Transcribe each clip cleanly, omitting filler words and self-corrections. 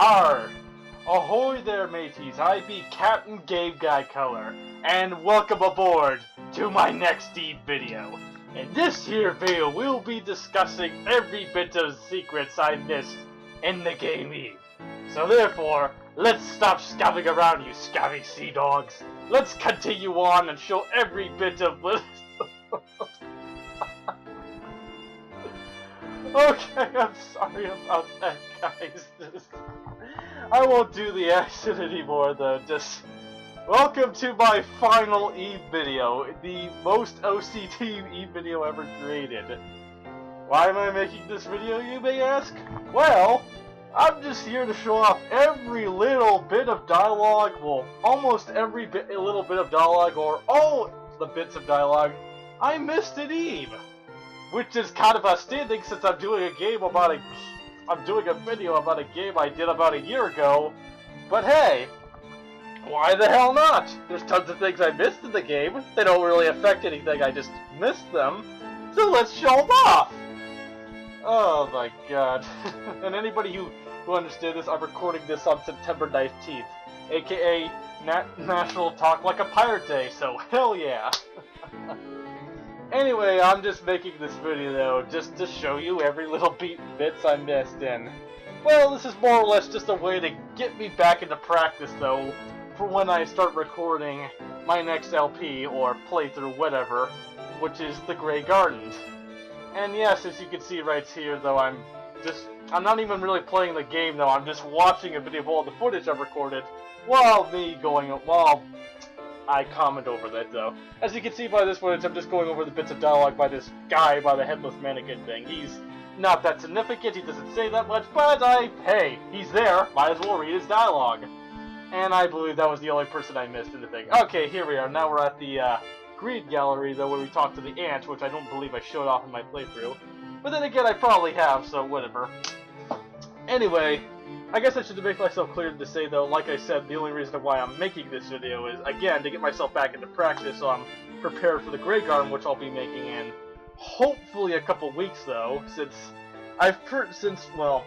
Arr! Ahoy there, mateys! I be Captain Gabe Guy Color, and welcome aboard to my next Eve video. In this here video, we'll be discussing every bit of secrets I missed in the game Eve. So therefore, let's stop scabbing around, you scabby sea dogs. Let's continue on and show every bit of Okay, I'm sorry about that, guys. I won't do the accent anymore, though. Just welcome to my final Eve video, the most OCD Eve video ever created. Why am I making this video, you may ask? Well, I'm just here to show off every little bit of dialogue, well, almost every little bit of dialogue, or all the bits of dialogue I missed in Eve. Which is kind of outstanding since I'm doing a video about a game I did about a year ago. But hey, why the hell not? There's tons of things I missed in the game. They don't really affect anything, I just missed them. So let's show them off! Oh my god. And anybody who understands this, I'm recording this on September 19th. AKA National Talk Like a Pirate Day, so hell yeah! Anyway, I'm just making this video though, just to show you every little bits I missed in. Well, this is more or less just a way to get me back into practice though, for when I start recording my next LP, or playthrough, whatever, which is The Grey Gardens. And yes, as you can see right here though, I'm not even really playing the game though, I'm just watching a video of all the footage I've recorded, while I comment over that though. As you can see by this footage, I'm just going over the bits of dialogue by this guy by the headless mannequin thing. He's not that significant, he doesn't say that much, but hey, he's there, might as well read his dialogue. And I believe that was the only person I missed in the thing. Okay, here we are, now we're at the Greed Gallery though, where we talk to the ant, which I don't believe I showed off in my playthrough. But then again, I probably have, so whatever. Anyway, I guess I should make myself clear to say though, like I said, the only reason why I'm making this video is, again, to get myself back into practice so I'm prepared for the Grey Garden, which I'll be making in hopefully a couple weeks though, since well,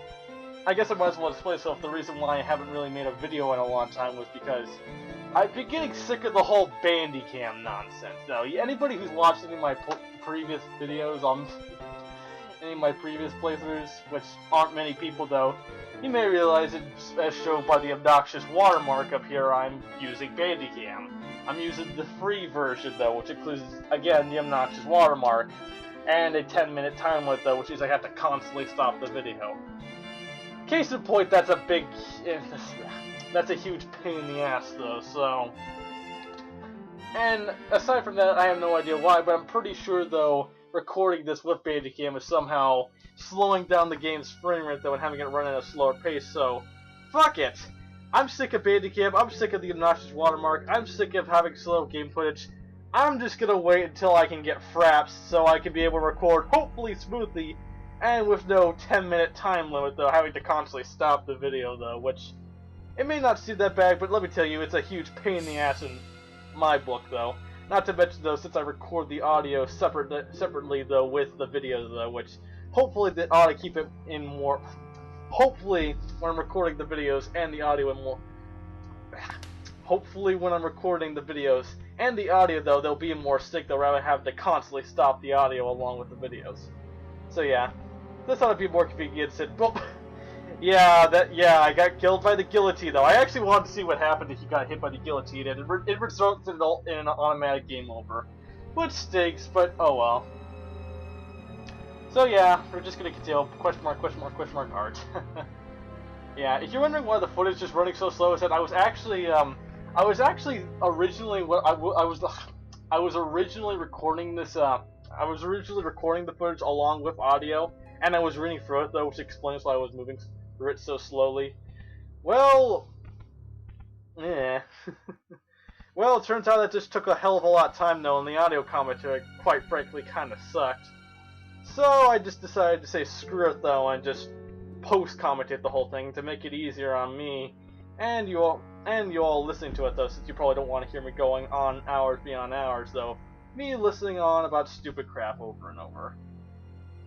I guess I might as well explain myself. The reason why I haven't really made a video in a long time was because I've been getting sick of the whole Bandicam nonsense though. Anybody who's watched any of my previous videos on any of my previous playthroughs, which aren't many people though, you may realize it, as shown by the obnoxious watermark up here, I'm using Bandicam. I'm using the free version though, which includes, again, the obnoxious watermark, and a 10-minute time limit though, which means I have to constantly stop the video. Case in point, that's a huge pain in the ass though, so... And aside from that, I have no idea why, but I'm pretty sure though, recording this with Bandicam is somehow slowing down the game's frame rate though and having it run at a slower pace, so fuck it! I'm sick of Bandicam, I'm sick of the obnoxious watermark, I'm sick of having slow game footage. I'm just gonna wait until I can get fraps so I can be able to record hopefully smoothly and with no 10-minute time limit though, having to constantly stop the video though, which it may not seem that bad, but let me tell you, it's a huge pain in the ass in my book though. Not to mention though, since I record the audio separately though with the videos though, which hopefully that ought to keep it in more. Hopefully when I'm recording the videos and the audio in more. Hopefully when I'm recording the videos and the audio though, they'll be in more sync though, rather than have to constantly stop the audio along with the videos. So yeah, this ought to be more convenient. Well, yeah, I got killed by the guillotine though. I actually wanted to see what happened if you got hit by the guillotine, and it resulted in an automatic game over. Which stinks, but oh well. So yeah, we're just gonna continue. Question mark, art. Yeah, if you're wondering why the footage is running so slow, is that I was actually originally recording this. I was originally recording the footage along with audio, and I was reading through it though, which explains why I was moving through it so slowly. Well, yeah. Well, it turns out that just took a hell of a lot of time though, and the audio commentary, quite frankly, kind of sucked. So I just decided to say screw it though, and just post-commentate the whole thing to make it easier on me and you all listening to it though, since you probably don't want to hear me going on hours beyond hours though. Me listening on about stupid crap over and over.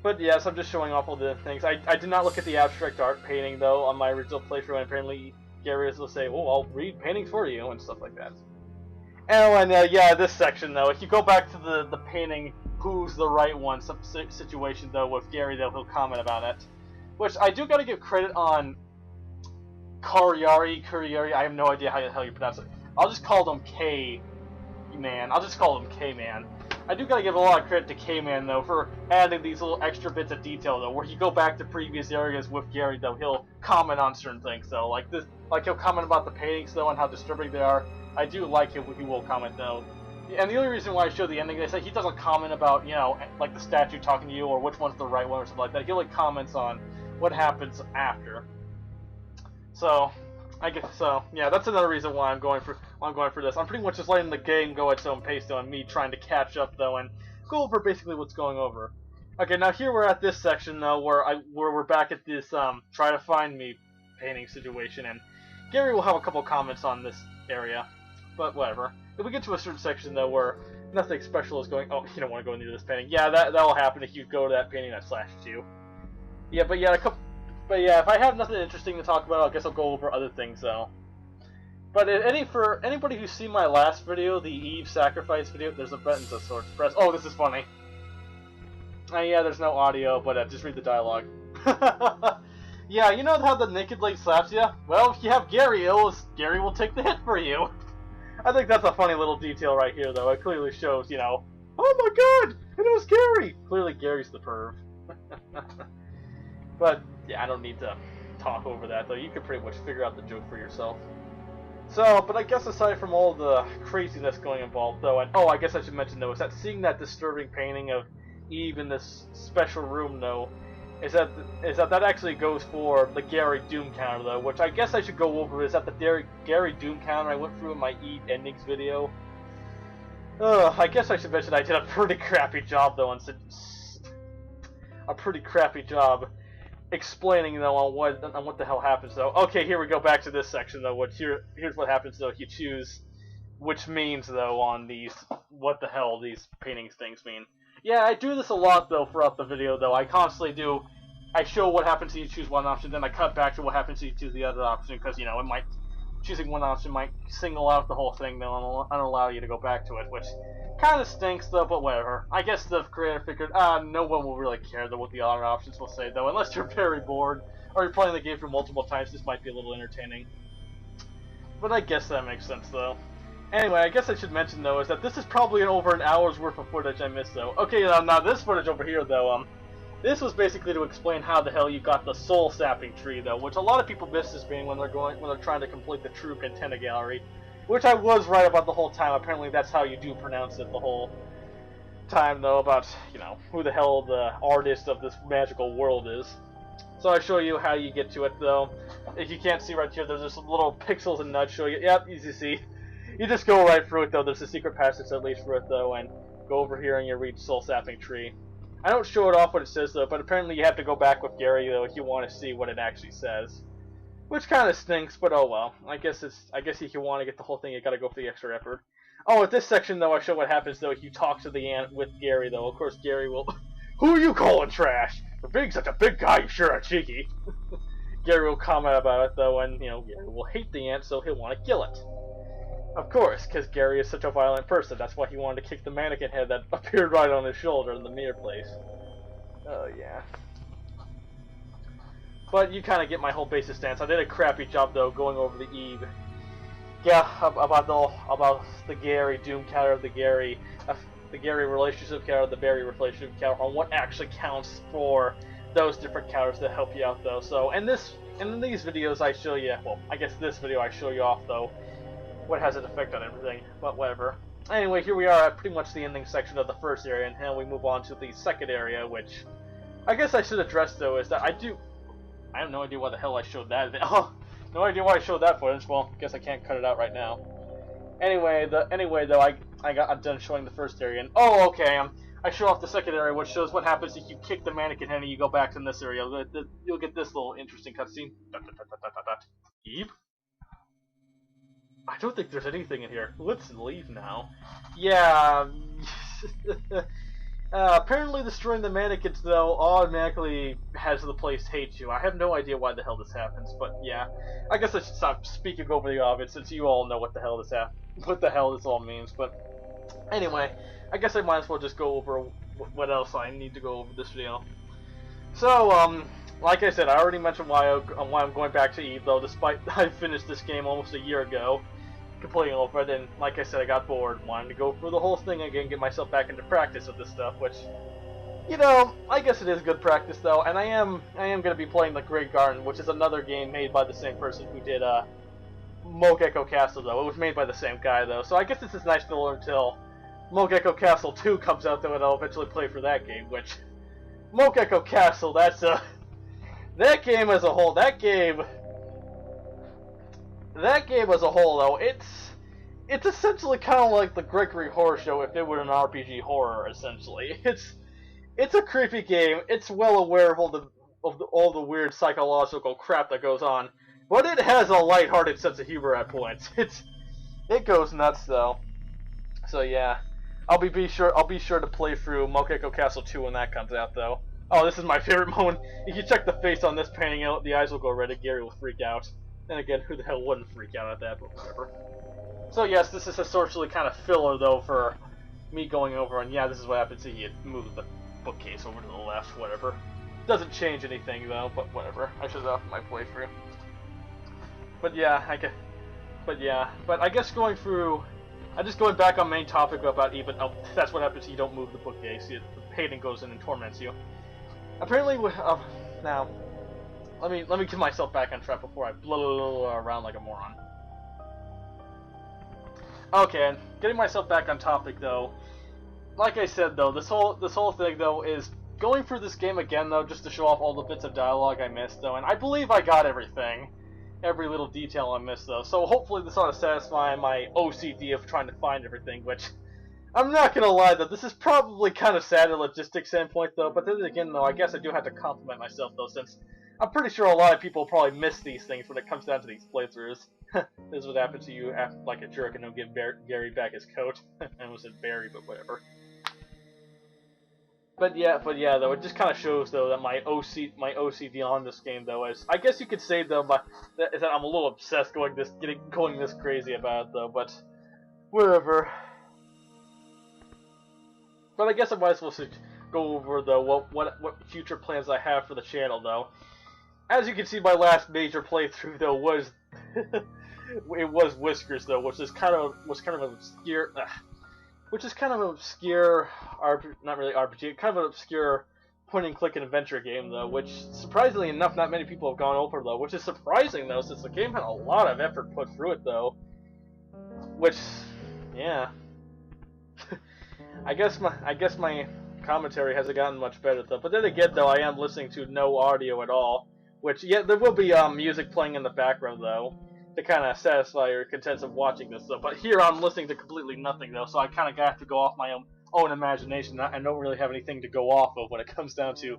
But yes, I'm just showing off all the things. I did not look at the abstract art painting though on my original playthrough, and apparently Gary will say, "Oh, I'll read paintings for you" and stuff like that. Oh, and yeah, this section though, if you go back to the painting, who's the right one situation though with Gary though, he'll comment about it. Which I do gotta give credit on Kuriari. I have no idea how the hell you pronounce it. I'll just call them K-Man. I do gotta give a lot of credit to K-Man though for adding these little extra bits of detail though, where you go back to previous areas with Gary though, he'll comment on certain things though, like this, like he'll comment about the paintings though and how disturbing they are. I do like it when he will comment though. And the only reason why I show the ending is that he doesn't comment about, you know, like the statue talking to you or which one's the right one or something like that. He only comments on what happens after. So, I guess so. Yeah, that's another reason why I'm going for this. I'm pretty much just letting the game go at its own pace though, and me trying to catch up though and go over basically what's going over. Okay, now here we're at this section though where we're back at this try to find me painting situation, and Gary will have a couple comments on this area, but whatever. If we get to a certain section though where nothing special is going, oh, you don't want to go into this painting. Yeah, that'll happen if you go to that painting that slashes you. Yeah, but yeah, if I have nothing interesting to talk about, I guess I'll go over other things though. But for anybody who's seen my last video, the Eve sacrifice video, there's a button of sorts to press. Oh, this is funny. Yeah, there's no audio, but just read the dialogue. Yeah, you know how the naked lady slaps you? Well, if you have Gary, Gary will take the hit for you. I think that's a funny little detail right here, though. It clearly shows, you know, oh my god, it was Gary! Clearly Gary's the perv. But, yeah, I don't need to talk over that, though. You can pretty much figure out the joke for yourself. So, but I guess aside from all the craziness going involved, though, and oh, I guess I should mention, though, is that seeing that disturbing painting of Eve in this special room, though, is that actually goes for the Gary Doom counter, though, which I guess I should go over. Is that the Gary Doom counter I went through in my Eve endings video? I guess I should mention I did a pretty crappy job, though, explaining though on what the hell happens though. Okay, here we go back to this section though. Here's what happens though if you choose which means though on these what the hell these paintings things mean. Yeah, I do this a lot though throughout the video though. I constantly do. I show what happens if you choose one option, then I cut back to what happens if you choose the other option, because you know choosing one option might single out the whole thing though and allow you to go back to it, which kind of stinks though, but whatever. I guess the creator figured, no one will really care though what the other options will say though, unless you're very bored or you're playing the game through multiple times. This might be a little entertaining, but I guess that makes sense though. Anyway, I guess I should mention though is that this is probably over an hour's worth of footage I missed though. Okay, now this footage over here though, this was basically to explain how the hell you got the soul sapping tree though, which a lot of people miss this being when they're trying to complete the true Contenna gallery, which I was right about the whole time. Apparently that's how you do pronounce it the whole time though, about, you know, who the hell the artist of this magical world is. So I show you how you get to it though. If you can't see right here, there's just little pixels and nuts show you. Yep, easy to see. You just go right through it though. There's a secret passage that leads through it though, and go over here and you read soul sapping tree. I don't show it off what it says though, but apparently you have to go back with Gary though if you want to see what it actually says, which kind of stinks. But oh well. I guess if you want to get the whole thing, you got to go for the extra effort. Oh, at this section though, I show what happens though if you talk to the ant with Gary though. Of course, Gary will. Who are you calling trash? For being such a big guy, you sure are cheeky. Gary will comment about it though, and you know Gary will hate the ant, so he'll want to kill it. Of course, because Gary is such a violent person. That's why he wanted to kick the mannequin head that appeared right on his shoulder in the mirror place. Oh, yeah. But you kind of get my whole basic stance. I did a crappy job, though, going over the Eve. Yeah, about the Gary Doom counter, the Gary relationship counter, the Barry relationship counter, on what actually counts for those different counters that help you out, though. So, in these videos, I show you, well, I guess this video I show you off, though, what has an effect on everything, but whatever. Anyway, here we are at pretty much the ending section of the first area, and now we move on to the second area, which I guess I should address though is that I have no idea why the hell I showed that. Oh, no idea why I showed that footage. Well, I guess I can't cut it out right now. Anyway, though, I got done showing the first area, and oh, okay, I show off the second area, which shows what happens if you kick the mannequin head and you go back to this area. You'll get this little interesting cutscene. Yeep. I don't think there's anything in here. Let's leave now. Yeah. Apparently destroying the mannequins, though, automatically has the place hate you. I have no idea why the hell this happens, but yeah. I guess I should stop speaking over the obvious, since you all know what the hell this all means, but anyway, I guess I might as well just go over what else I need to go over this video. So, like I said, I already mentioned why I'm going back to Eve, though, despite I finished this game almost a year ago, completing over it, and like I said, I got bored, wanting to go through the whole thing again, get myself back into practice with this stuff, which, you know, I guess it is good practice, though, and I am going to be playing The Great Garden, which is another game made by the same person who did, Moke Echo Castle, though. It was made by the same guy, though, so I guess this is nice to learn until Moke Echo Castle 2 comes out, though, and I'll eventually play for that game, which, Moke Echo Castle, that's, that game as a whole, that game as a whole, though, it's essentially kind of like the Gregory Horror Show if it were an RPG horror, essentially. It's a creepy game. It's well aware of all the weird psychological crap that goes on, but it has a lighthearted sense of humor at points. It goes nuts, though. So yeah, I'll be sure to play through Moke Echo Castle 2 when that comes out, though. Oh, this is my favorite moment. If you check the face on this painting out, the eyes will go red and Gary will freak out. And again, who the hell wouldn't freak out at that, but whatever. So yes, this is essentially kind of filler, though, for me going over, and yeah, this is what happens if you move the bookcase over to the left, whatever. Doesn't change anything, though, but whatever. I should have my playthrough. But yeah, but I guess going back on main topic about even, oh, that's what happens if you don't move the bookcase. The painting goes in and torments you. Apparently, now, let me get myself back on track before I blow around like a moron. Okay, getting myself back on topic, though. Like I said, though, this whole thing, though, is going through this game again, though, just to show off all the bits of dialogue I missed, though, and I believe I got everything. Every little detail I missed, though, so hopefully this ought to satisfy my OCD of trying to find everything, which, I'm not gonna lie, though, this is probably kind of sad at a logistics standpoint, though, but then again, though, I guess I do have to compliment myself, though, since I'm pretty sure a lot of people probably miss these things when it comes down to these playthroughs. This is what happens to you after, like a jerk, and don't give Gary back his coat. I almost said Barry, but whatever. But yeah, though, it just kind of shows, though, that my OCD on this game, though, is, I guess you could say, though, that I'm a little obsessed going this crazy about it, though, but whatever. But I guess I might as well go over, though, what future plans I have for the channel, though. As you can see, my last major playthrough, though, was it was Whiskers, though, which kind of obscure. Which is kind of an obscure, not really RPG, kind of an obscure point-and-click adventure game, though, which, surprisingly enough, not many people have gone over, though, which is surprising, though, since the game had a lot of effort put through it, though. Which, yeah. I guess my commentary hasn't gotten much better, though, but then again, though, I am listening to no audio at all, which, yeah, there will be music playing in the background, though, to kind of satisfy your contents of watching this, though. But here I'm listening to completely nothing, though, so I kind of have to go off my own imagination. I don't really have anything to go off of when it comes down to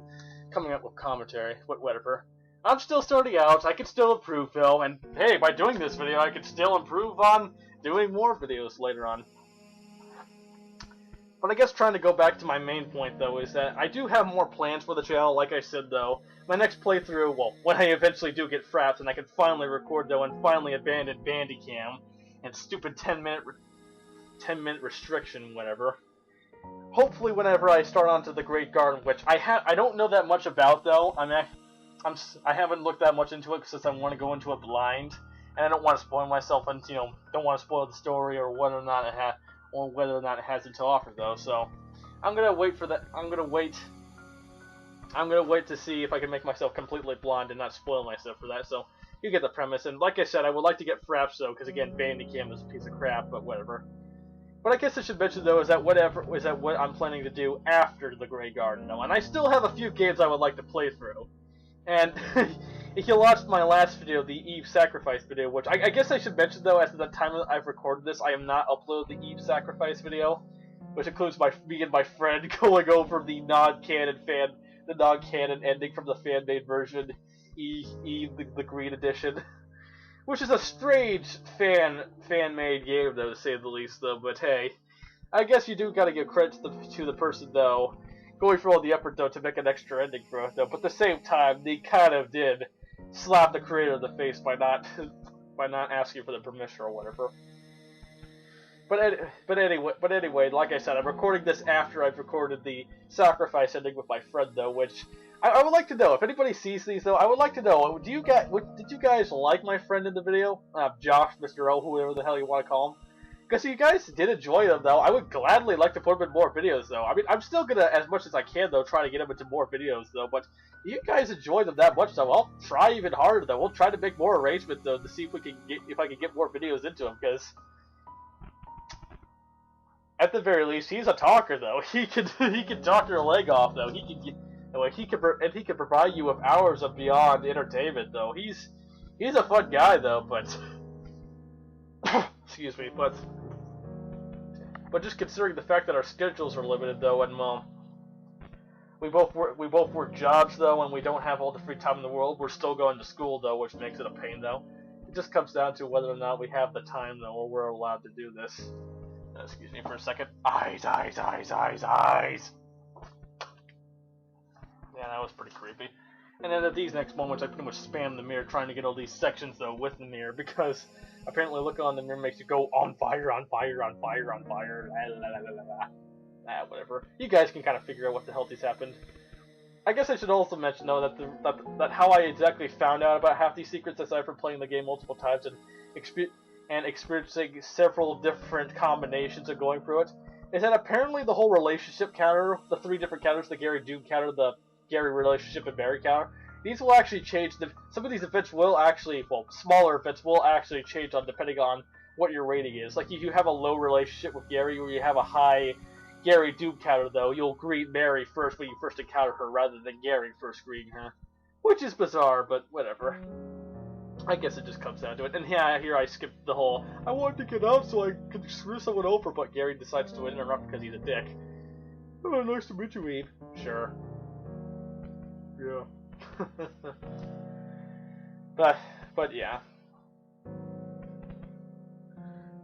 coming up with commentary, whatever. I'm still starting out, I can still improve, Phil, and hey, by doing this video, I can still improve on doing more videos later on. But I guess trying to go back to my main point, though, is that I do have more plans for the channel, like I said, though. My next playthrough, well, when I eventually do get frapped and I can finally record, though, and finally abandon Bandicam and stupid 10-minute restriction, whatever. Hopefully whenever I start onto the Great Garden, which I don't know that much about, though. I haven't looked that much into it since I want to go into it blind, and I don't want to spoil myself, and, you know, don't want to spoil the story or whether or not it has it to offer, though. So I'm gonna wait for that. I'm gonna wait to see if I can make myself completely blind and not spoil myself for that. So you get the premise. And like I said, I would like to get fraps, though, because again, Bandicam is a piece of crap. But whatever. But I guess I should mention, though, is that what I'm planning to do after the Grey Garden, though. And I still have a few games I would like to play through. And if you watched my last video, the Eve Sacrifice video, which I guess I should mention, though, as of the time that I've recorded this, I have not uploaded the Eve Sacrifice video, which includes me and my friend going over the non-canon ending from the fan-made version, Eve the Green Edition, which is a strange fan-made game, though, to say the least, though. But hey, I guess you do gotta give credit to the person, though, going through all the effort though to make an extra ending for it though. But at the same time, they kind of did slap the creator in the face by not asking for the permission or whatever. But anyway, like I said, I'm recording this after I've recorded the sacrifice ending with my friend though, which I would like to know if anybody sees these though. I would like to know, did you guys like my friend in the video, Josh, Mr. O, whoever the hell you want to call him? Because if you guys did enjoy them though, I would gladly like to put him in more videos though. I mean, I'm still gonna, as much as I can though, try to get him into more videos though. But if you guys enjoy them that much though, I'll try even harder though. We'll try to make more arrangements though to see if I can get more videos into him. Because at the very least, he's a talker though. He can talk your leg off though. He can provide you with hours of beyond entertainment though. He's a fun guy though, but excuse me, but just considering the fact that our schedules are limited though, and we both work jobs though, and we don't have all the free time in the world. We're still going to school though, which makes it a pain though. It just comes down to whether or not we have the time though, or we're allowed to do this. Excuse me for a second. Eyes. Yeah, that was pretty creepy. And then at these next moments, I pretty much spam the mirror trying to get all these sections though with the mirror, because apparently looking on the mirror makes you go on fire, whatever. You guys can kind of figure out what the hell these happened. I guess I should also mention though that how I exactly found out about half these secrets, aside from playing the game multiple times and experiencing several different combinations of going through it, is that apparently the whole relationship counter, the 3 different counters, the Gary Doom counter, the Gary relationship, and Mary counter, these will actually change. Some of these events will actually, well, smaller events will actually change on depending on what your rating is. Like if you have a low relationship with Gary, or you have a high Gary Doom counter though, you'll greet Mary first when you first encounter her, rather than Gary first greeting her. Which is bizarre, but whatever. I guess it just comes down to it. And yeah, here I skipped the whole, I wanted to get out so I could screw someone over, but Gary decides to interrupt because he's a dick. Oh, nice to meet you, Eve. Sure. Yeah. but yeah.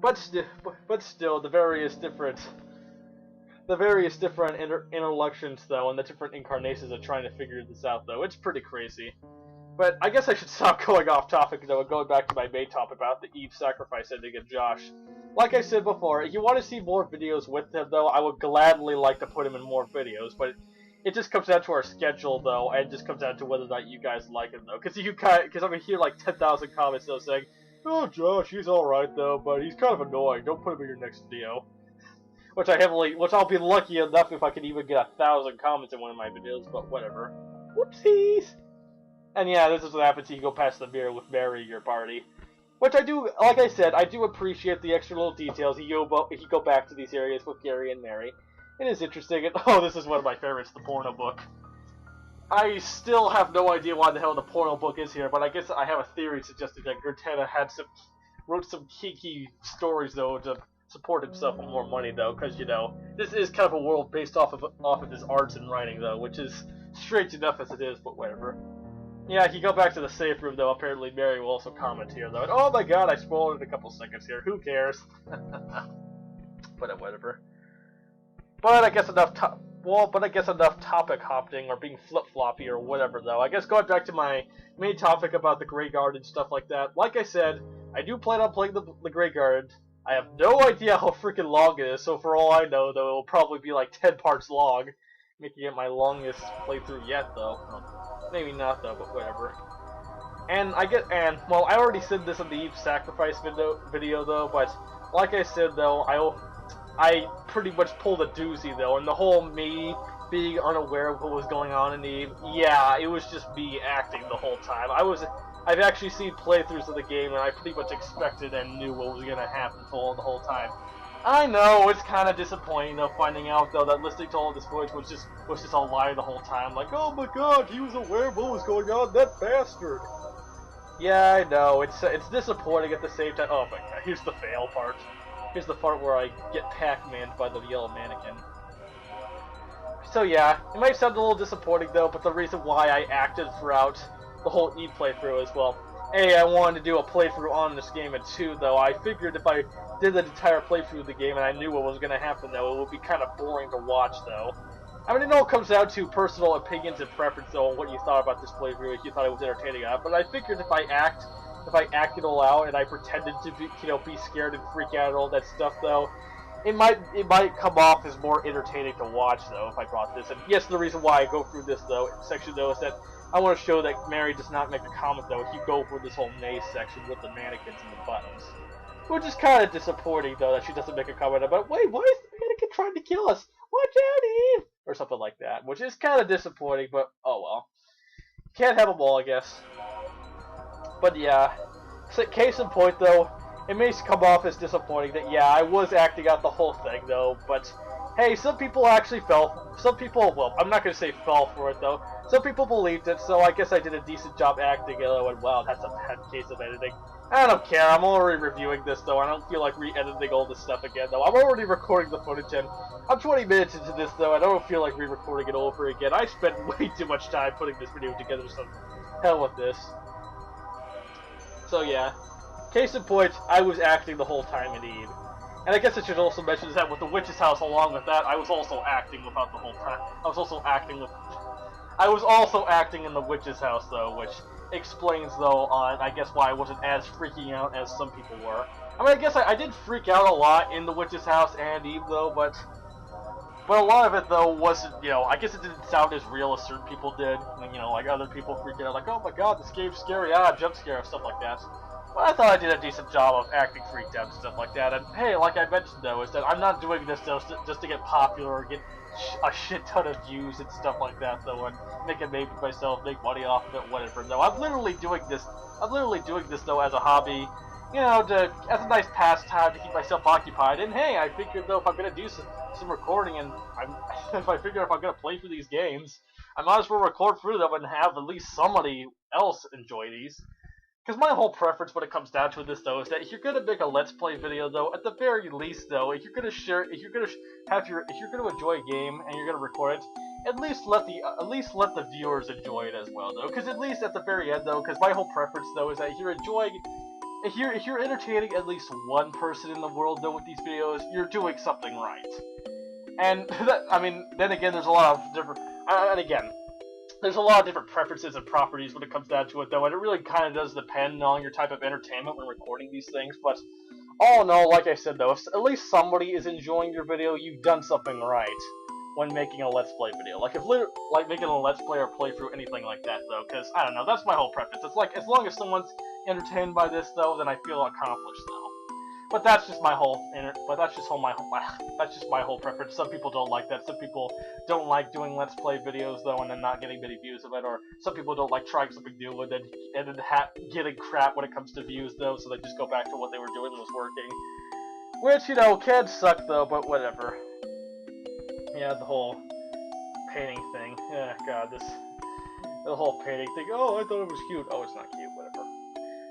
But still, the various different interactions though, and the different incarnations of trying to figure this out though, it's pretty crazy. But I guess I should stop going off topic though and going back to my main topic about the Eve sacrifice ending of Josh. Like I said before, if you want to see more videos with him though, I would gladly like to put him in more videos, but it just comes down to our schedule though, and it just comes down to whether or not you guys like him though. Because I'm gonna hear like 10,000 comments though saying, "Oh, Josh, he's alright though, but he's kind of annoying. Don't put him in your next video." Which I'll be lucky enough if I can even get 1,000 comments in one of my videos, but whatever. Whoopsies! And yeah, this is what happens if you go past the mirror with Mary your party. Which I do, like I said, I do appreciate the extra little details. You go back to these areas with Gary and Mary. It is interesting. And, oh, this is one of my favorites, the porno book. I still have no idea why the hell the porno book is here, but I guess I have a theory suggesting that Gertana wrote some kinky stories, though, to support himself with more money, though, because, you know, this is kind of a world based off of his arts and writing, though, which is strange enough as it is, but whatever. Yeah, if you go back to the safe room, though, apparently Mary will also comment here, though. And, oh my god, I spoiled it in a couple seconds here. Who cares? But whatever. But I guess enough topic hopping or being flip-floppy or whatever, though. I guess going back to my main topic about the Grey Garden stuff like that. Like I said, I do plan on playing the Grey Garden. I have no idea how freaking long it is, so for all I know, though, it'll probably be like 10 parts long, making it my longest playthrough yet, though. Maybe not though, but whatever. And well, I already said this in the Eve sacrifice video though, but like I said though, I pretty much pulled a doozy though, and the whole me being unaware of what was going on in Eve, yeah, it was just me acting the whole time. I've actually seen playthroughs of the game, and I pretty much expected and knew what was gonna happen for the whole time. I know, it's kind of disappointing, though, finding out, though, that listening to all this footage was just a lie the whole time. Like, oh my god, he was aware of what was going on, that bastard! Yeah, I know, it's disappointing at the same time. Oh my god, here's the fail part. Here's the part where I get Pac-Man'd by the yellow mannequin. So yeah, it might sound a little disappointing, though, but the reason why I acted throughout the whole Eve playthrough is, well, A, I wanted to do a playthrough on this game, and 2, though, I figured if I did the entire playthrough of the game and I knew what was going to happen, though, it would be kind of boring to watch, though. I mean, it all comes down to personal opinions and preference, though, on what you thought about this playthrough, if you thought it was entertaining or not. But I figured if I acted all out and I pretended to be, be scared and freak out and all that stuff, though, it might come off as more entertaining to watch, though, if I brought this. And yes, the reason why I go through this section, though, is that I want to show that Mary does not make a comment, though, if you go for this whole maze section with the mannequins and the buttons. Which is kind of disappointing, though, that she doesn't make a comment about, wait, why is the mannequin trying to kill us? Watch out, Eve! Or something like that, which is kind of disappointing, but oh well. Can't have them all, I guess. But yeah, case in point, though, it may come off as disappointing that, yeah, I was acting out the whole thing, though, but hey, some people actually some people, well, I'm not going to say fell for it, though. Some people believed it, so I guess I did a decent job acting, and wow, that's a bad case of editing. I don't care, I'm already reviewing this, though. I don't feel like re-editing all this stuff again, though. I'm already recording the footage, and I'm 20 minutes into this, though. I don't feel like re-recording it over again. I spent way too much time putting this video together, so hell with this. So yeah, case in point, I was acting the whole time indeed. And I guess I should also mention that with the witch's house, along with that, I was also acting without the whole time. I was also acting in the witch's house, though, which explains, though, on, I guess, why I wasn't as freaking out as some people were. I mean, I guess I did freak out a lot in the witch's house and Eve, though, but a lot of it, though, wasn't, I guess it didn't sound as real as certain people did. Like other people freaking out, like, oh my god, this game's scary, jump scare, stuff like that. But I thought I did a decent job of acting freaked out and stuff like that. And hey, like I mentioned, though, is that I'm not doing this just to get popular or get a shit ton of views and stuff like that, though, and make a name for myself, make money off of it, whatever. No, I'm literally doing this, though, as a hobby, as a nice pastime to keep myself occupied. And hey, I figured, though, if I'm gonna do some recording, and if I'm gonna play through these games, I might as well record through them and have at least somebody else enjoy these. Because my whole preference when it comes down to this, though, is that if you're gonna make a Let's Play video, though, at the very least, though, if you're gonna enjoy a game and you're gonna record it, at least let the viewers enjoy it as well, though. Because at least at the very end, though, because my whole preference, though, is that if you're entertaining at least one person in the world, though, with these videos, you're doing something right. And then again, there's a lot of different, there's a lot of different preferences and properties when it comes down to it, though, and it really kind of does depend on your type of entertainment when recording these things, but all in all, like I said, though, if at least somebody is enjoying your video, you've done something right when making a Let's Play video. Like making a Let's Play or playthrough, anything like that, though, because, I don't know, that's my whole preference. It's like, as long as someone's entertained by this, though, then I feel accomplished, though. But that's just my whole preference. Some people don't like that. Some people don't like doing Let's Play videos, though, and then not getting many views of it. Or some people don't like trying something new and then getting crap when it comes to views, though, so they just go back to what they were doing was working. Which, can suck, though, but whatever. Yeah, the whole painting thing. Yeah, god, the whole painting thing. Oh, I thought it was cute. Oh, it's not cute, whatever.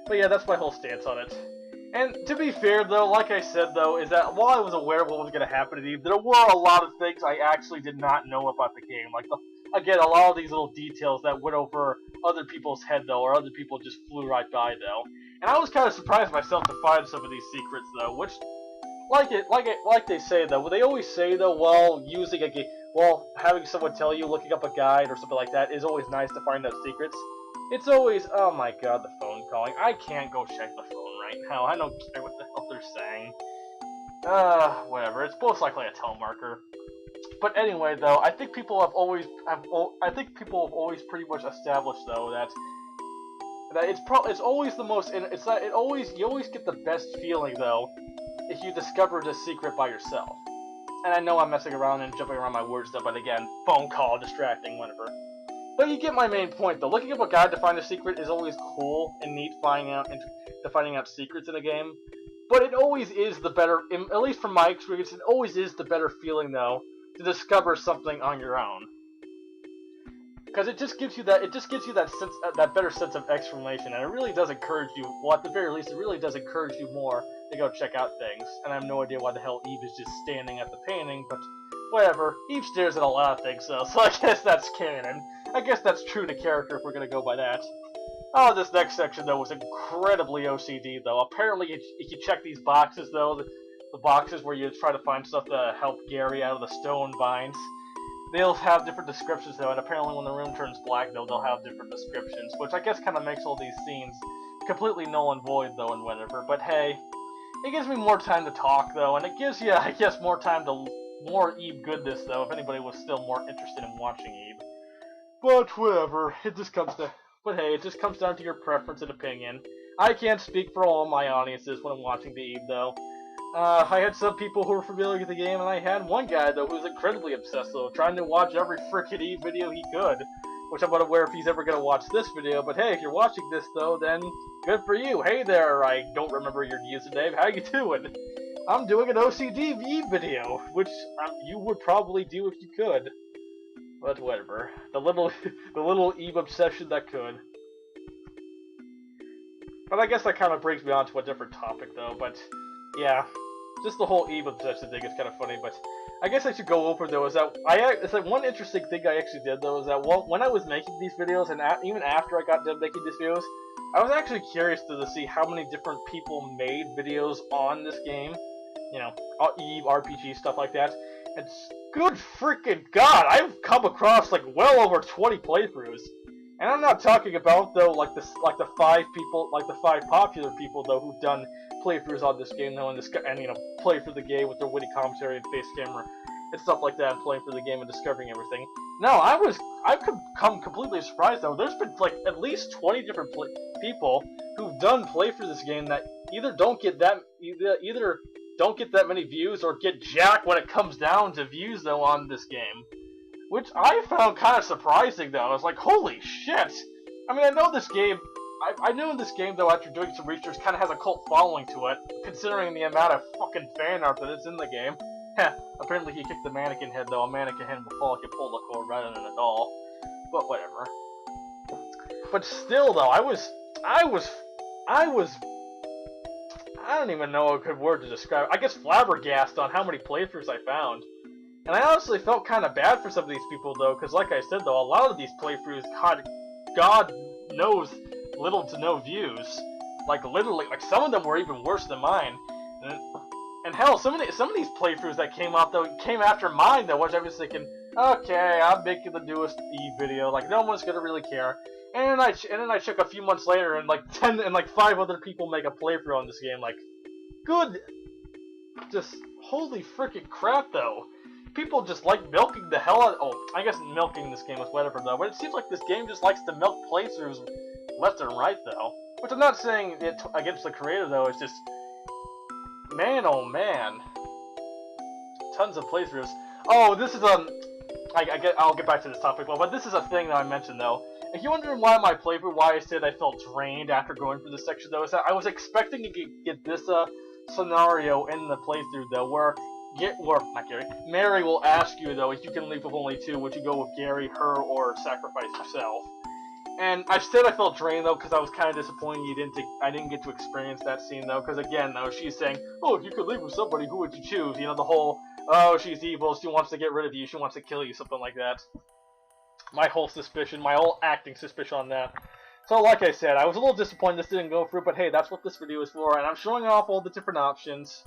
But yeah, that's my whole stance on it. And to be fair, though, like I said, though, is that while I was aware of what was going to happen to Eve, there were a lot of things I actually did not know about the game. Like, again, a lot of these little details that went over other people's head, though, or other people just flew right by, though. And I was kind of surprised myself to find some of these secrets, though, which, like they say, though, they always say, though, having someone tell you, looking up a guide or something like that, is always nice to find those secrets. It's always, oh my god, the phone calling. I can't go check the phone right now. I don't care what the hell they're saying. Whatever. It's most likely a telemarketer. But anyway, though, I think people have always pretty much established, though, that it's always the most, you always get the best feeling, though, if you discover the secret by yourself. And I know I'm messing around and jumping around my words, though, but again, phone call, distracting, whatever. But you get my main point, though. Looking up a guide to find a secret is always cool and neat, finding out secrets in a game. But it always is the better, at least from my experience, it always is the better feeling, though, to discover something on your own. Because it just gives you that sense, that better sense of exploration, and it really does encourage you. Well, at the very least, it really does encourage you more to go check out things. And I have no idea why the hell Eve is just standing at the painting, but whatever. Eve stares at a lot of things, so I guess that's canon. I guess that's true to character if we're gonna go by that. Oh, this next section, though, was incredibly OCD, though. Apparently, if you check these boxes, though, the boxes where you try to find stuff to help Gary out of the stone binds, they'll have different descriptions though, and apparently when the room turns black though, they'll have different descriptions, which I guess kind of makes all these scenes completely null and void though and whatever, but hey, it gives me more time to talk though, and it gives you, I guess, more time to, more Ebe goodness though, if anybody was still more interested in watching Ebe. But whatever, it just comes to, but hey, it just comes down to your preference and opinion. I can't speak for all my audiences when I'm watching the Ebe though. I had some people who were familiar with the game, and I had one guy, though, who was incredibly obsessed, though, trying to watch every frickin' Eve video he could, which I'm unaware if he's ever gonna watch this video, but hey, if you're watching this, though, then good for you. Hey there, I don't remember your username, how you doing? I'm doing an OCD Eve video, which you would probably do if you could. But whatever. The little Eve obsession that could. But I guess that kind of brings me on to a different topic, though, but yeah, just the whole Eve obsession thing is kind of funny, but I guess I should go over, though, is that it's like one interesting thing I actually did, though, is that when I was making these videos, and even after I got done making these videos, I was actually curious to see how many different people made videos on this game, you know, Eve, RPG, stuff like that, and good freaking god, I've come across, like, well over 20 playthroughs. And I'm not talking about, though, like the 5 people, like the 5 popular people, though, who've done playthroughs on this game, though, and you know, play through the game with their witty commentary and face camera and stuff like that, and playing through the game and discovering everything. No, I've come completely surprised, though. There's been like at least 20 different people who've done play through this game that either don't get that many views or get jacked when it comes down to views, though, on this game. Which I found kind of surprising, though. I was like, holy shit! I mean, I know this game, I knew this game, though, after doing some research, kind of has a cult following to it, considering the amount of fucking fan art that is in the game. Heh, apparently he kicked the mannequin head, though. A mannequin head will fall like a pull the cord rather than a doll. But whatever. But still, though, I don't even know a good word to describe it. I guess flabbergasted on how many playthroughs I found. And I honestly felt kind of bad for some of these people, though, because like I said, though, a lot of these playthroughs, God knows, little to no views. Like, literally, like, some of them were even worse than mine. And hell, some of these playthroughs that came out, though, came after mine, though, which I was thinking, okay, I'm making the newest Eve video, like, no one's gonna really care. And then I check a few months later, and like 5 other people make a playthrough on this game, like, good, just, holy freaking crap, though. People just like milking the hell out. Oh, I guess milking this game is whatever, though. But it seems like this game just likes to milk playthroughs left and right, though. Which I'm not saying it against the creator, though. It's just, man, oh man, tons of playthroughs. Oh, this is I'll get back to this topic, but this is a thing that I mentioned, though. If you're wondering why my playthrough, why I said I felt drained after going through this section, though, is that I was expecting to get this scenario in the playthrough, though, where Mary will ask you, though, if you can leave with only 2, would you go with Gary, her, or sacrifice yourself? And I said I felt drained, though, because I was kind of disappointed I didn't get to experience that scene, though, because again, though, she's saying, oh, if you could leave with somebody, who would you choose? You know, the whole, oh, she's evil, she wants to get rid of you, she wants to kill you, something like that. My whole acting suspicion on that. So, like I said, I was a little disappointed this didn't go through, but hey, that's what this video is for, and I'm showing off all the different options.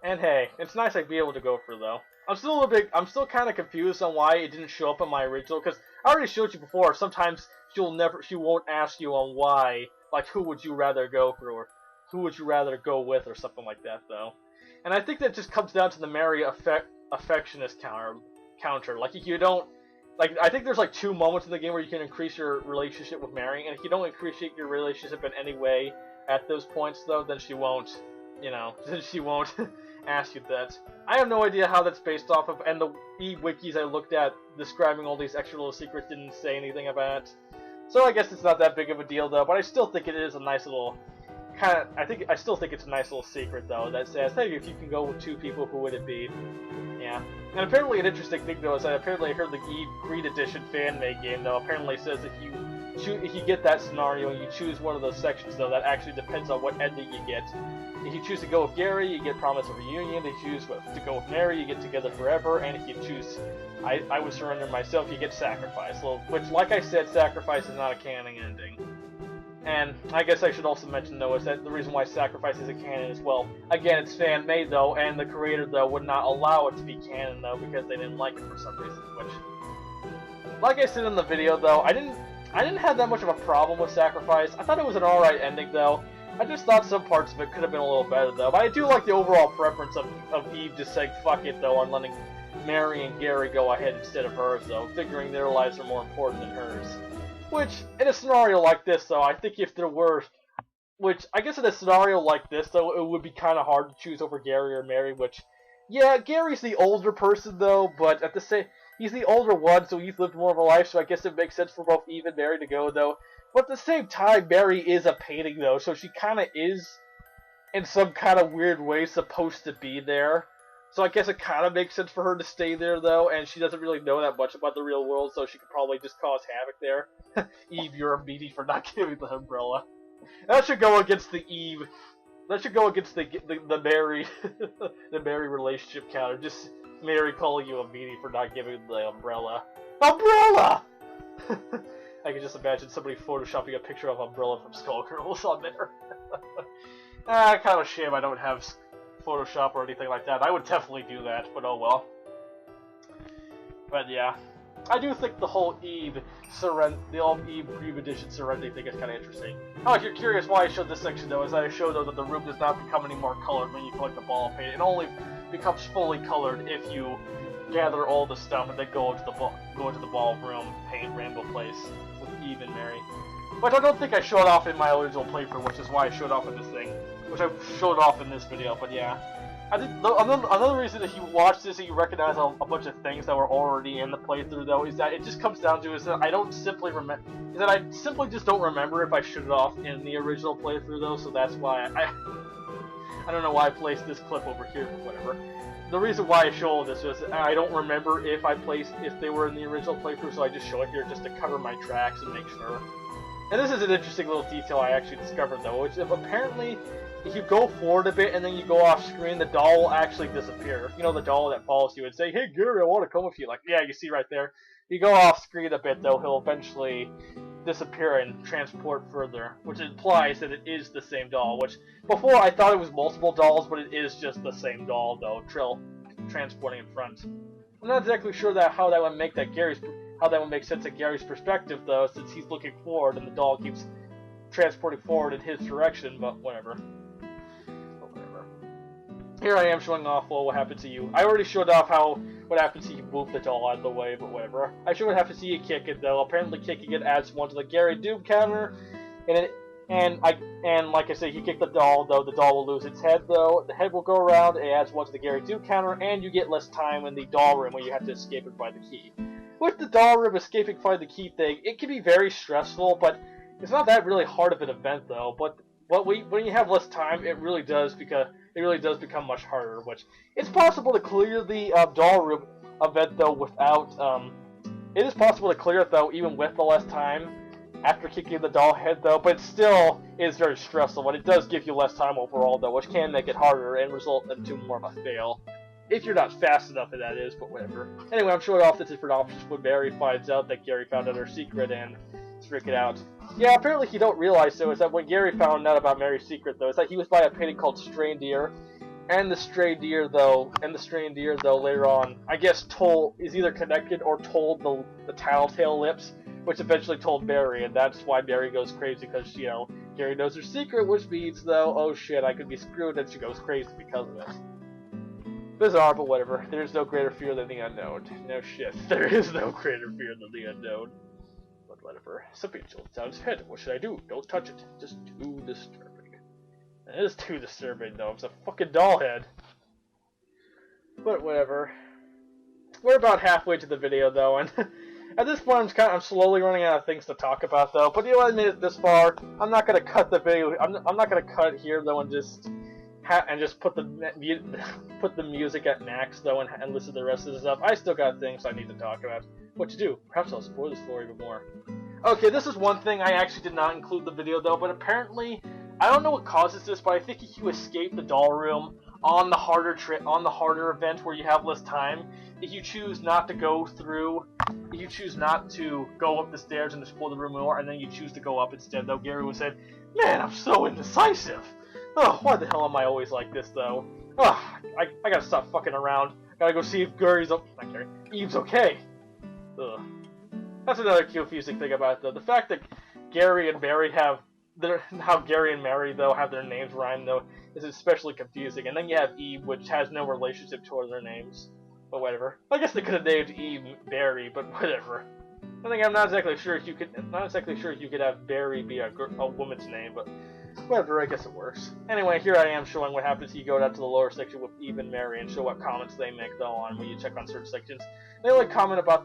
And hey, it's nice I'd be able to go through, though. I'm still kind of confused on why it didn't show up in my original, because I already showed you before, sometimes she won't ask you on why, like, who would you rather go through, or who would you rather go with, or something like that, though. And I think that just comes down to the Mary affectionist counter. Like, if you don't, like, I think there's like 2 moments in the game where you can increase your relationship with Mary, and if you don't increase your relationship in any way at those points, though, then she won't, you know, then she won't ask you that. I have no idea how that's based off of, and the e-wikis I looked at describing all these extra little secrets didn't say anything about it. So I guess it's not that big of a deal, though, but I still think it is a nice little, I still think it's a nice little secret, though, that says, hey, if you can go with 2 people, who would it be? Yeah. And apparently an interesting thing, though, is that apparently I heard the Eve Greed Edition fan-made game, though, apparently says if you get that scenario and you choose one of those sections, though, that actually depends on what ending you get. If you choose to go with Gary, you get Promise of Reunion. If you choose to go with Mary, you get Together Forever. And if you choose I Would Surrender Myself, you get Sacrifice. Which, like I said, Sacrifice is not a canon ending. And I guess I should also mention, though, is that the reason why Sacrifice is a canon as well. Again, it's fan-made, though, and the creator, though, would not allow it to be canon, though, because they didn't like it for some reason, which... Like I said in the video, though, I didn't have that much of a problem with Sacrifice. I thought it was an alright ending, though. I just thought some parts of it could have been a little better, though. But I do like the overall preference of Eve just saying fuck it, though, on letting Mary and Gary go ahead instead of hers, though, figuring their lives are more important than hers. Which, in a scenario like this, though, I think if there were... Which, I guess in a scenario like this, though, it would be kind of hard to choose over Gary or Mary, which... Yeah, Gary's the older person, though, but at the same... He's the older one, so he's lived more of a life, so I guess it makes sense for both Eve and Mary to go, though. But at the same time, Mary is a painting, though, so she kind of is, in some kind of weird way, supposed to be there. So I guess it kind of makes sense for her to stay there, though, and she doesn't really know that much about the real world, so she could probably just cause havoc there. Eve, you're a meaty for not giving the umbrella. That should go against the Eve. That should go against the Mary, the Mary relationship counter. Just Mary calling you a meaty for not giving the umbrella. Umbrella! I can just imagine somebody photoshopping a picture of Umbrella from Skullgirls on there. Kind of a shame I don't have Photoshop or anything like that. I would definitely do that, but oh well. But yeah, I do think the whole Eve Grieve Edition Serenity thing is kind of interesting. Oh, if you're curious why I showed this section, though, is I show, though, that the room does not become any more colored when you collect the ball of paint. It only becomes fully colored if you gather all the stuff and then go into the ballroom paint rainbow place with Eve and Mary. Which I don't think I showed off in my original playthrough, which is why I showed off in this thing. Which I showed off in this video, but yeah. I think another reason that you watch this and you recognize a bunch of things that were already in the playthrough, though, is that it just comes down to is that I simply just don't remember if I showed it off in the original playthrough, though. So that's why I don't know why I placed this clip over here, but whatever. The reason why I show all this is I don't remember if they were in the original playthrough, so I just show it here just to cover my tracks and make sure. And this is an interesting little detail I actually discovered, though, which if apparently if you go forward a bit and then you go off screen, the doll will actually disappear. You know, the doll that follows you and say, "Hey Gary, I want to come with you." Like, yeah, you see right there. You go off screen a bit, though, he'll eventually disappear and transport further, which implies that it is the same doll, which before I thought it was multiple dolls, but it is just the same doll, though, transporting in front. I'm not exactly sure how that would make sense at Gary's perspective, though, since he's looking forward and the doll keeps transporting forward in his direction, but whatever. Here I am showing off what happened to you. I already showed off what happens if you move the doll out of the way, but whatever. I showed what happens to you kick it, though. Apparently kicking it adds 1 to the Gary Doom counter, and like I said, you kick the doll, though, the doll will lose its head, though. The head will go around, it adds 1 to the Gary Doom counter, and you get less time in the doll room where you have to escape and find the key. With the doll room escaping find the key thing, it can be very stressful, but it's not that really hard of an event, though. But when you have less time, it really does become much harder. Which it's possible to clear the doll room event, though, without. It is possible to clear it, though, even with the less time after kicking the doll head, though. But it still is very stressful, and it does give you less time overall, though, which can make it harder and result into more of a fail. If you're not fast enough, that is, but whatever. Anyway, I'm showing off this is for options when Mary finds out that Gary found out her secret and is freaking out. Yeah, apparently you don't realize, though, is that when Gary found out about Mary's secret, though, is that he was by a painting called Stray Deer, and the Stray Deer, though, later on, I guess is either connected or told the Tattletale Lips, which eventually told Mary, and that's why Mary goes crazy, because, you know, Gary knows her secret, which means, though, oh shit, I could be screwed, and she goes crazy because of it. Bizarre, but whatever. There's no greater fear than the unknown. No shit. There is no greater fear than the unknown. But whatever. Something jolted down his head. What should I do? Don't touch it. Just too disturbing. It is too disturbing, though. It's a fucking doll head. But whatever. We're about halfway to the video, though, and at this point, I'm slowly running out of things to talk about, though. But you know, I made it this far. I'm not gonna cut the video. I'm not gonna cut it here, though, and just put the music at max, though, and listen to the rest of the stuff. I still got things I need to talk about. What to do? Perhaps I'll spoil this for even more. Okay, this is one thing I actually did not include in the video, though, but apparently, I don't know what causes this, but I think if you escape the doll room on the harder event where you have less time, if you choose not to go through you choose not to go up the stairs and explore the room more, and then you choose to go up instead, though, Gary would say, "Man, I'm so indecisive. Oh, why the hell am I always like this, though? Oh, I gotta stop fucking around. Gotta go see if Gary's not Gary, Eve's okay." Ugh. That's another confusing thing about it, though. The fact that Gary and Mary have how Gary and Mary, though, have their names rhyme, though, is especially confusing. And then you have Eve, which has no relationship toward their names. But whatever. I guess they could have named Eve Barry, but whatever. I think I'm not exactly sure if you could have Barry be a woman's name, but whatever, I guess it works. Anyway, here I am showing what happens if you go down to the lower section with Eve and Mary and show what comments they make, though, on when you check on certain sections. They only comment about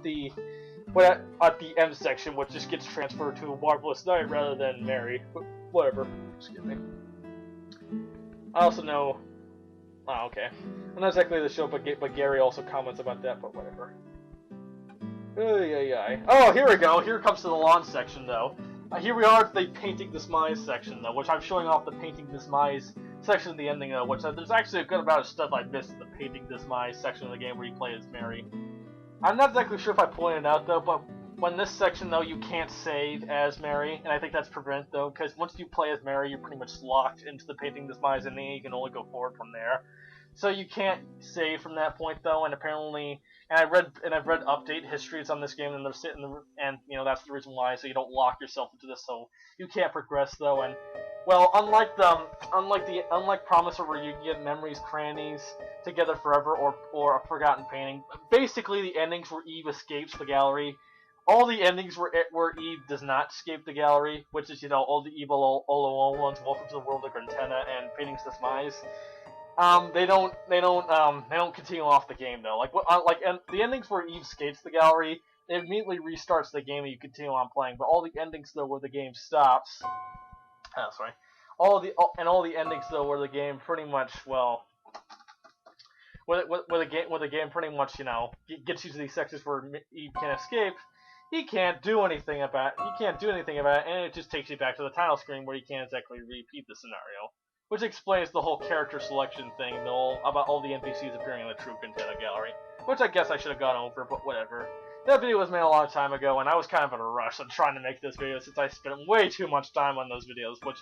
at the end section, which just gets transferred to a Marvelous Night rather than Mary. But whatever. Excuse me. I also know. Oh, okay. I'm not exactly the show, but Gary also comments about that, but whatever. Oh, here we go. Here comes to the lawn section, though. Here we are at the Painting the Smize section, though, which I'm showing off the Painting the Smize section of the ending, though, which there's actually a good amount of stuff I missed in the Painting the Smize section of the game where you play as Mary. I'm not exactly sure if I pointed it out, though, but when this section, though, you can't save as Mary, and I think that's prevent, though, because once you play as Mary, you're pretty much locked into the Painting the Smize ending, you can only go forward from there. So you can't save from that point, though, and apparently, I've read update histories on this game, and they're sitting, and you know that's the reason why. So you don't lock yourself into this, so you can't progress, though. And well, unlike Promiser, where you get memories, crannies, together forever, or a forgotten painting, basically the endings where Eve escapes the gallery. All the endings where Eve does not escape the gallery, which is all the evil Olo ones, Welcome to the World of Grantena, and Paintings the Smize. They don't continue off the game, though. And the endings where Eve escapes the gallery, it immediately restarts the game and you continue on playing. But all the endings, though, where the game stops, all the endings, though, where the game pretty much, well, where the game pretty much, gets you to these sections where Eve can escape. He can't do anything about it, and it just takes you back to the title screen where you can't exactly repeat the scenario. Which explains the whole character selection thing, about all the NPCs appearing in the True Contenta gallery. Which I guess I should have gone over, but whatever. That video was made a long time ago, and I was kind of in a rush on trying to make this video since I spent way too much time on those videos, which,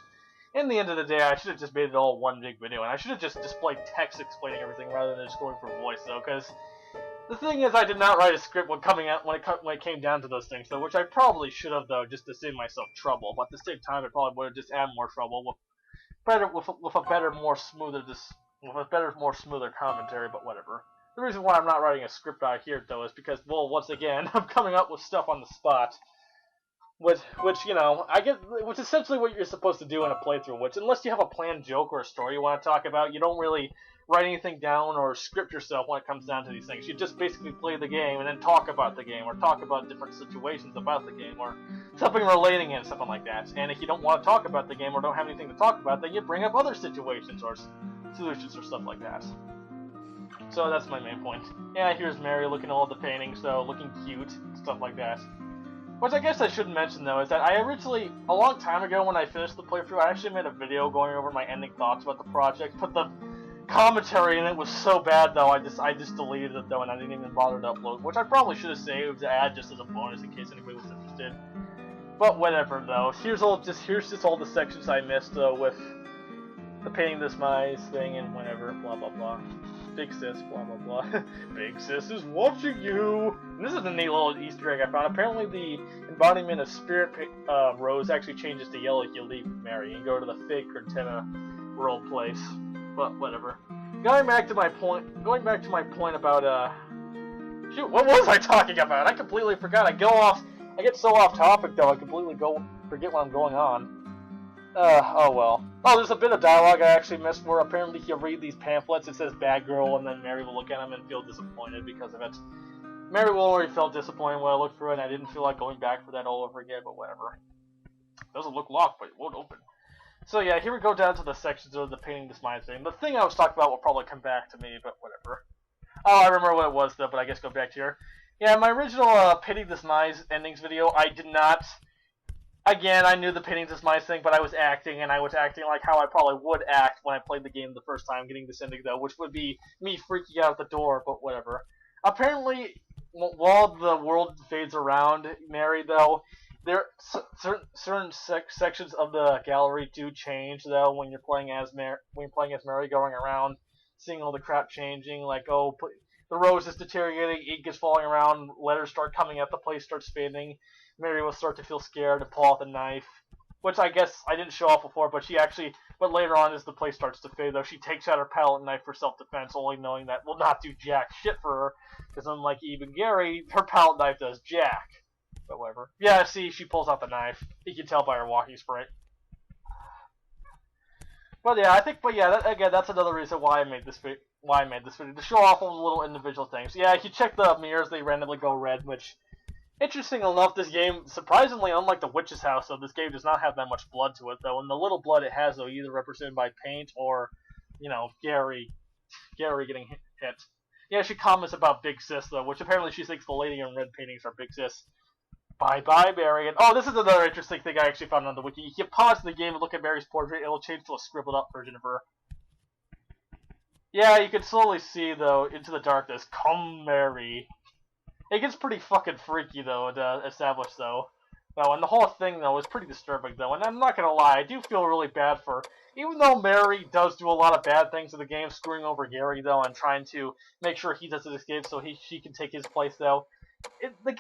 in the end of the day, I should have just made it all one big video, and I should have just displayed text explaining everything rather than just going for voice, though, because the thing is, I did not write a script when it came down to those things, though, which I probably should have, though, just to save myself trouble, but at the same time, it probably would have just added more trouble with a better, more smoother commentary, but whatever. The reason why I'm not writing a script out here, though, is because, well, once again, I'm coming up with stuff on the spot, which which is essentially what you're supposed to do in a playthrough, which, unless you have a planned joke or a story you want to talk about, you don't really write anything down or script yourself when it comes down to these things. You just basically play the game and then talk about the game, or talk about different situations about the game, or something relating it, something like that. And if you don't want to talk about the game or don't have anything to talk about, then you bring up other situations or solutions or stuff like that. So that's my main point. Yeah, here's Mary looking at all the paintings, though, looking cute, stuff like that. Which I guess I should mention, though, is that I originally, a long time ago when I finished the playthrough, I actually made a video going over my ending thoughts about the project, but the commentary in it was so bad, though, I just deleted it, though, and I didn't even bother to upload, which I probably should have saved to add just as a bonus in case anybody was interested. But whatever, though. Here's just all the sections I missed, though, with the Painting the Smize thing and whatever, blah blah blah. Big sis, blah blah blah. Big sis is watching you! And this is a neat little Easter egg I found. Apparently the embodiment of Spirit Rose actually changes to yellow if you leave Mary and go to the fake Cortana world place. But whatever. Going back to my point about, shoot, what was I talking about? I completely forgot. I get so off topic, though, I completely forget what I'm going on. Oh well. Oh, there's a bit of dialogue I actually missed where apparently he'll read these pamphlets, it says bad girl, and then Mary will look at him and feel disappointed because of it. Mary will already felt disappointed when I looked through it, and I didn't feel like going back for that all over again, but whatever. It doesn't look locked, but it won't open. So yeah, here we go down to the sections of the Painting the Smize thing. The thing I was talking about will probably come back to me, but whatever. Oh, I remember what it was, though, but I guess go back to here. Yeah, my original Painting the Smize endings video, I did not... Again, I knew the Painting the Smize thing, but I was acting, and I was acting like how I probably would act when I played the game the first time, getting this ending, though, which would be me freaking out at the door, but whatever. Apparently, while the world fades around Mary, though, certain sections of the gallery do change though when you're playing as Mary, going around, seeing all the crap changing. Like, oh, the rose is deteriorating, ink is falling around, letters start coming out, the place starts fading. Mary will start to feel scared and pull out the knife, which I guess I didn't show off before, but later on as the place starts to fade, though, she takes out her palette knife for self-defense, only knowing that will not do jack shit for her, because unlike even Gary, her palette knife does jack. But whatever. Yeah, see, she pulls out the knife. You can tell by her walking sprite. But yeah, again, that's another reason why I made this video, to show off all the little individual things. Yeah, if you check the mirrors, they randomly go red, which, interesting enough, this game, surprisingly, unlike the Witch's House, though, this game does not have that much blood to it, though, and the little blood it has, though, either represented by paint or, Gary getting hit. Yeah, she comments about Big Sis, though, which apparently she thinks the lady in red paintings are Big Sis. Bye-bye, Mary. And, oh, this is another interesting thing I actually found on the wiki. You can pause the game and look at Mary's portrait, it'll change to a scribbled-up version of her. Yeah, you can slowly see, though, into the darkness, come, Mary. It gets pretty fucking freaky, though, to establish, though. And the whole thing, though, is pretty disturbing, though. And I'm not gonna lie, I do feel really bad for her. Even though Mary does do a lot of bad things in the game, screwing over Gary, though, and trying to make sure he doesn't escape so she can take his place, though. The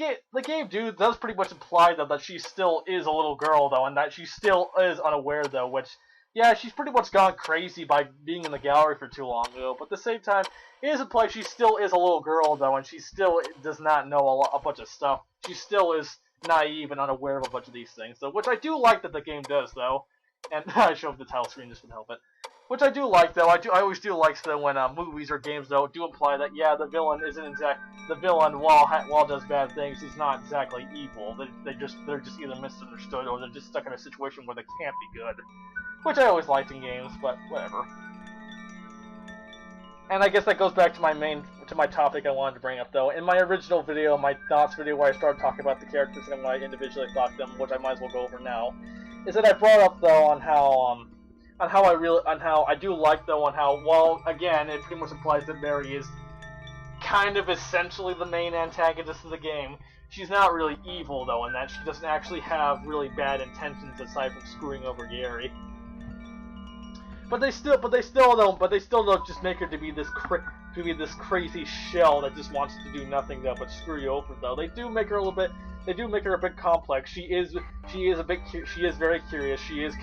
game, dude, does pretty much imply, though, that she still is a little girl, though, and that she still is unaware, though, which, yeah, she's pretty much gone crazy by being in the gallery for too long, though, but at the same time, it is implied she still is a little girl, though, and she still does not know a bunch of stuff. She still is naive and unaware of a bunch of these things, though, which I do like that the game does, though, and I show up the title screen just to help it. Which I do like, though. I always do like, though, when movies or games, though, do imply that, yeah, the villain while does bad things, is not exactly evil. They're just either misunderstood or they're just stuck in a situation where they can't be good. Which I always liked in games, but whatever. And I guess that goes back to my topic I wanted to bring up, though. In my original video, my thoughts video, where I started talking about the characters and what I individually thought them, which I might as well go over now, is that I brought up, though, on how I do like, though, on how, well, again, it pretty much implies that Mary is kind of essentially the main antagonist of the game. She's not really evil, though, in that she doesn't actually have really bad intentions aside from screwing over Gary. But they still don't just make her to be this crazy shell that just wants to do nothing, though, but screw you over, though. They do make her a bit complex. She is very curious. She is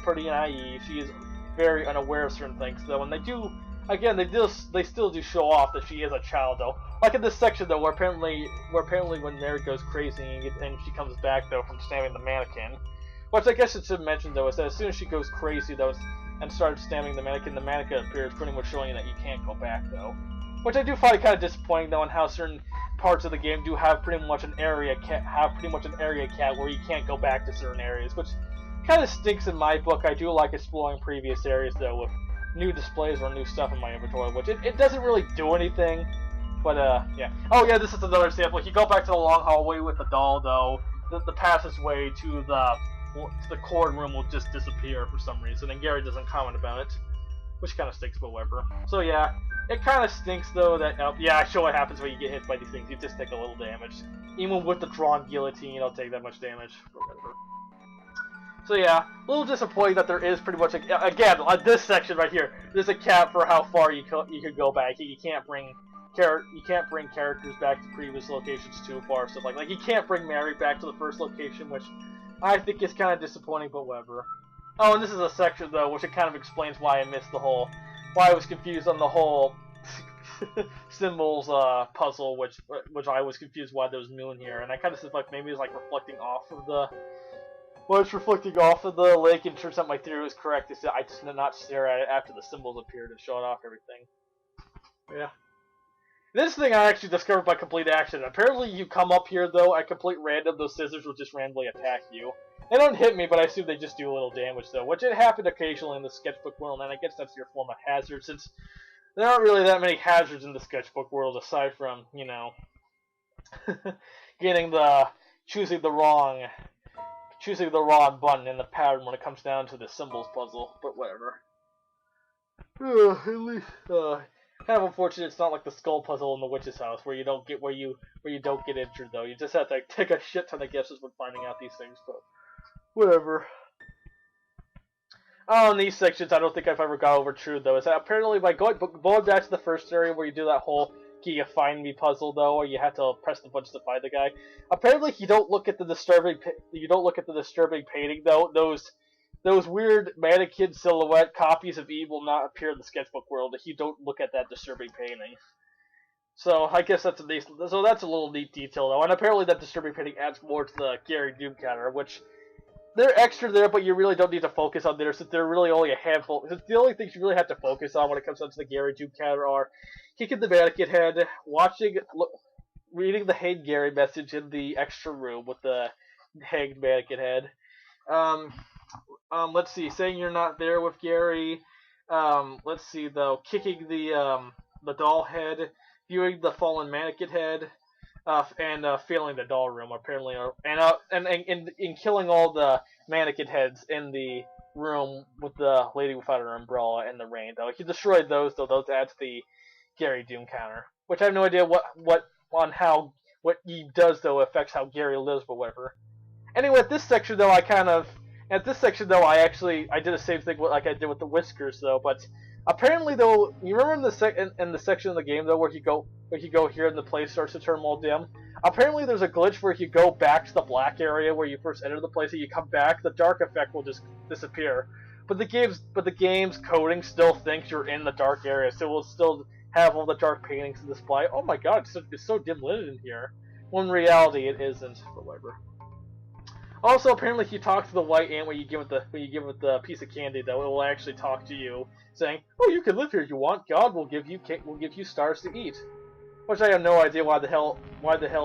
pretty naive. She is very unaware of certain things, though. And they still do show off that she is a child, though. Like in this section, though, where apparently when Mary goes crazy and she comes back, though, from stabbing the mannequin. Which I guess it should mention, though, is that as soon as she goes crazy, though, and starts stabbing the mannequin appears, pretty much showing that you can't go back, though. Which I do find kind of disappointing, though, in how certain parts of the game do have pretty much an area cap where you can't go back to certain areas, which kind of stinks in my book. I do like exploring previous areas, though, with new displays or new stuff in my inventory, which it doesn't really do anything, but, yeah. Oh, yeah, this is another example. If you go back to the long hallway with the doll, though, the passageway to the cord room will just disappear for some reason, and Gary doesn't comment about it, which kind of stinks, but whatever. So yeah, it kind of stinks, though, that, yeah, I show what happens when you get hit by these things. You just take a little damage. Even with the drawn guillotine, you don't take that much damage, or whatever. So yeah, a little disappointing that there is pretty much, again, on this section right here, there's a cap for how far you could go back. You can't bring characters back to previous locations too far, so like you can't bring Mary back to the first location, which I think is kind of disappointing, but whatever. Oh, and this is a section, though, which it kind of explains why I missed why I was confused on the whole symbols puzzle, which I was confused why there was moon here, and I kind of said like maybe it's like reflecting off of the. Well, it's reflecting off of the lake, and turns out my theory was correct. I just did not stare at it after the symbols appeared and showed off everything. Yeah. This thing I actually discovered by complete accident. Apparently you come up here, though, at complete random, those scissors will just randomly attack you. They don't hit me, but I assume they just do a little damage, though, which it happened occasionally in the sketchbook world, and I guess that's your form of hazard, since there aren't really that many hazards in the sketchbook world, aside from, you know, choosing the wrong button in the pattern when it comes down to the symbols puzzle, but whatever. At least, Kind of unfortunate it's not like the skull puzzle in the witch's house where you don't get where you don't get injured though. You just have to take a shit ton of guesses when finding out these things, but whatever. Oh, in these sections, I don't think I've ever got over true though. Is that apparently by going back to the first area where you do that whole "Can you find me" puzzle though, or you have to press the buttons to find the guy. Apparently, you don't look at the disturbing painting though. Those weird mannequin silhouette copies of Eve will not appear in the sketchbook world if you don't look at that disturbing painting. So I guess that's a little neat detail though, and apparently that disturbing painting adds more to the Gary Doom counter, which they're extra there, but you really don't need to focus on there since they're really only a handful. Since the only things you really have to focus on when it comes down to the Gary Doom counter are kicking the mannequin head, reading the "Hey Gary" message in the extra room with the hanged mannequin head. Let's see, saying you're not there with Gary. Let's see though, kicking the doll head, viewing the fallen mannequin head, and failing the doll room apparently, and killing all the mannequin heads in the room with the lady without her umbrella and the rain. Though he destroyed those, those add to the Gary Doom counter, which I have no idea what he does though affects how Gary lives, but whatever. Anyway, at this section though, I did the same thing like I did with the whiskers though, but apparently though, you remember in the section of the game though where you go here and the place starts to turn more dim. Apparently there's a glitch where if you go back to the black area where you first entered the place and you come back, the dark effect will just disappear. But the game's coding still thinks you're in the dark area, so it will still have all the dark paintings to display. Oh my god, it's so dim lit in here. When in reality it isn't, but whatever. Also, apparently, if you talk to the white ant when you give it the piece of candy, though, it will actually talk to you, saying, "Oh, you can live here if you want. God will give you stars to eat." Which I have no idea why the hell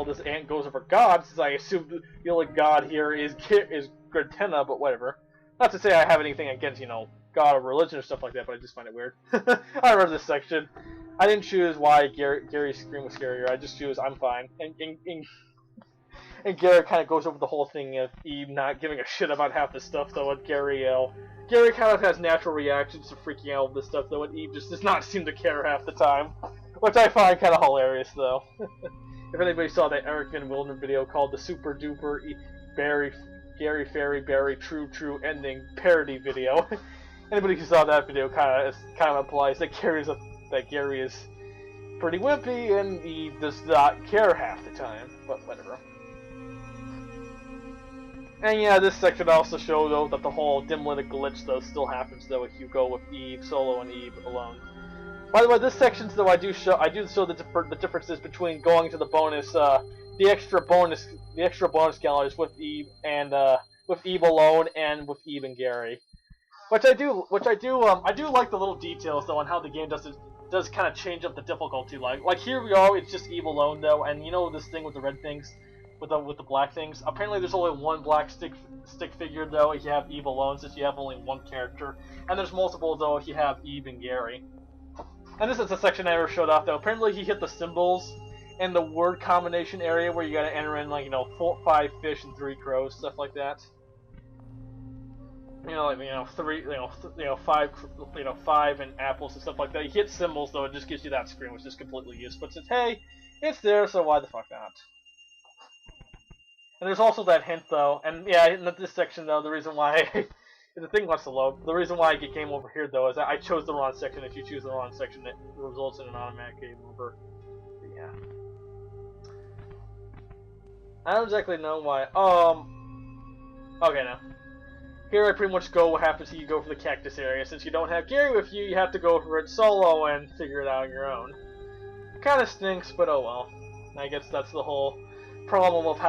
this ant goes over God, since I assume the only God here is Grentenna, but whatever. Not to say I have anything against God or religion or stuff like that, but I just find it weird. I remember this section. I didn't choose why Gary's scream was scarier. I just choose I'm fine. And Gary kind of goes over the whole thing of Eve not giving a shit about half the stuff, though, and Gary kind of has natural reactions to freaking out over this stuff, though, and Eve just does not seem to care half the time. Which I find kind of hilarious, though. If anybody saw that Eric Van Wilden video called the Super Duper Gary Fairy Berry True Ending parody video, anybody who saw that video kind of implies that Gary is pretty wimpy and he does not care half the time, but whatever. And yeah, this section also shows though that the whole dim-lit glitch though still happens though if you go with Eve solo and Eve alone. By the way, this section though I do show the differences between going to the extra bonus galleries with Eve and with Eve alone and with Eve and Gary. I do like the little details though on how the game does kind of change up the difficulty. Like here we are, it's just Eve alone though, and you know this thing with the red things. With the black things. Apparently there's only one black stick figure though if you have Eve alone, since you have only one character. And there's multiple though if you have Eve and Gary. And this is a section I never showed off though. Apparently he hit the symbols in the word combination area where you gotta enter in 5 fish and 3 crows, stuff like that. 5 and apples and stuff like that. You hit symbols though, it just gives you that screen, which is completely useless. But since hey, it's there, so why the fuck not? And there's also that hint though, and yeah, in this section though, the reason why the thing wants to load, the reason why it came over here though is that I chose the wrong section. If you choose the wrong section, it results in an automatic game over. But yeah. I don't exactly know why. Okay now. Here I pretty much go what happens if you go for the cactus area. Since you don't have Gary with you, you have to go for it solo and figure it out on your own. Kinda stinks, but oh well. I guess that's the whole problem of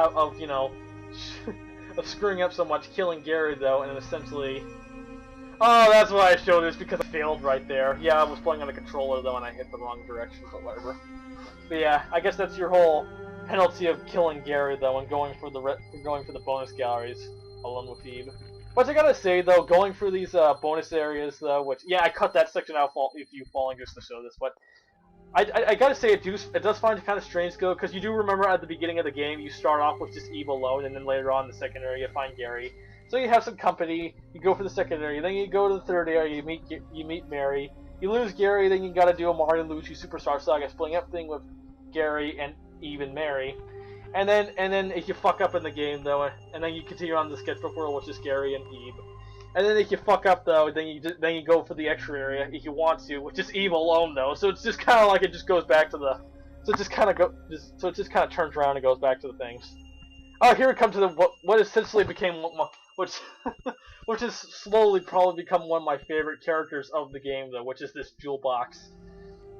screwing up so much, killing Gary though, and essentially. Oh, that's why I showed this, because I failed right there. Yeah, I was playing on a controller though, and I hit the wrong direction, but whatever. But yeah, I guess that's your whole penalty of killing Gary though, and going for the bonus galleries along with Eve. But I gotta say though, going through these bonus areas though, which yeah, I cut that section out if you falling just to show this, but. I gotta say it does find it kind of strange though, because you do remember at the beginning of the game you start off with just Eve alone, and then later on in the second area you find Gary. So you have some company, you go for the second area, then you go to the third area, you meet Mary, You lose Gary, then you gotta do a Mario and Luigi Superstar Saga, splitting everything with Gary and Eve and Mary. And then if you fuck up in the game though, and then you continue on the sketchbook world, which is Gary and Eve. And then if you fuck up though, then you go for the extra area if you want to, which is Eve alone though. So it's just kind of like it just goes back to the, so it just kind of turns around and goes back to the things. Oh, here we come to the what essentially became which which has slowly probably become one of my favorite characters of the game though, which is this jewel box.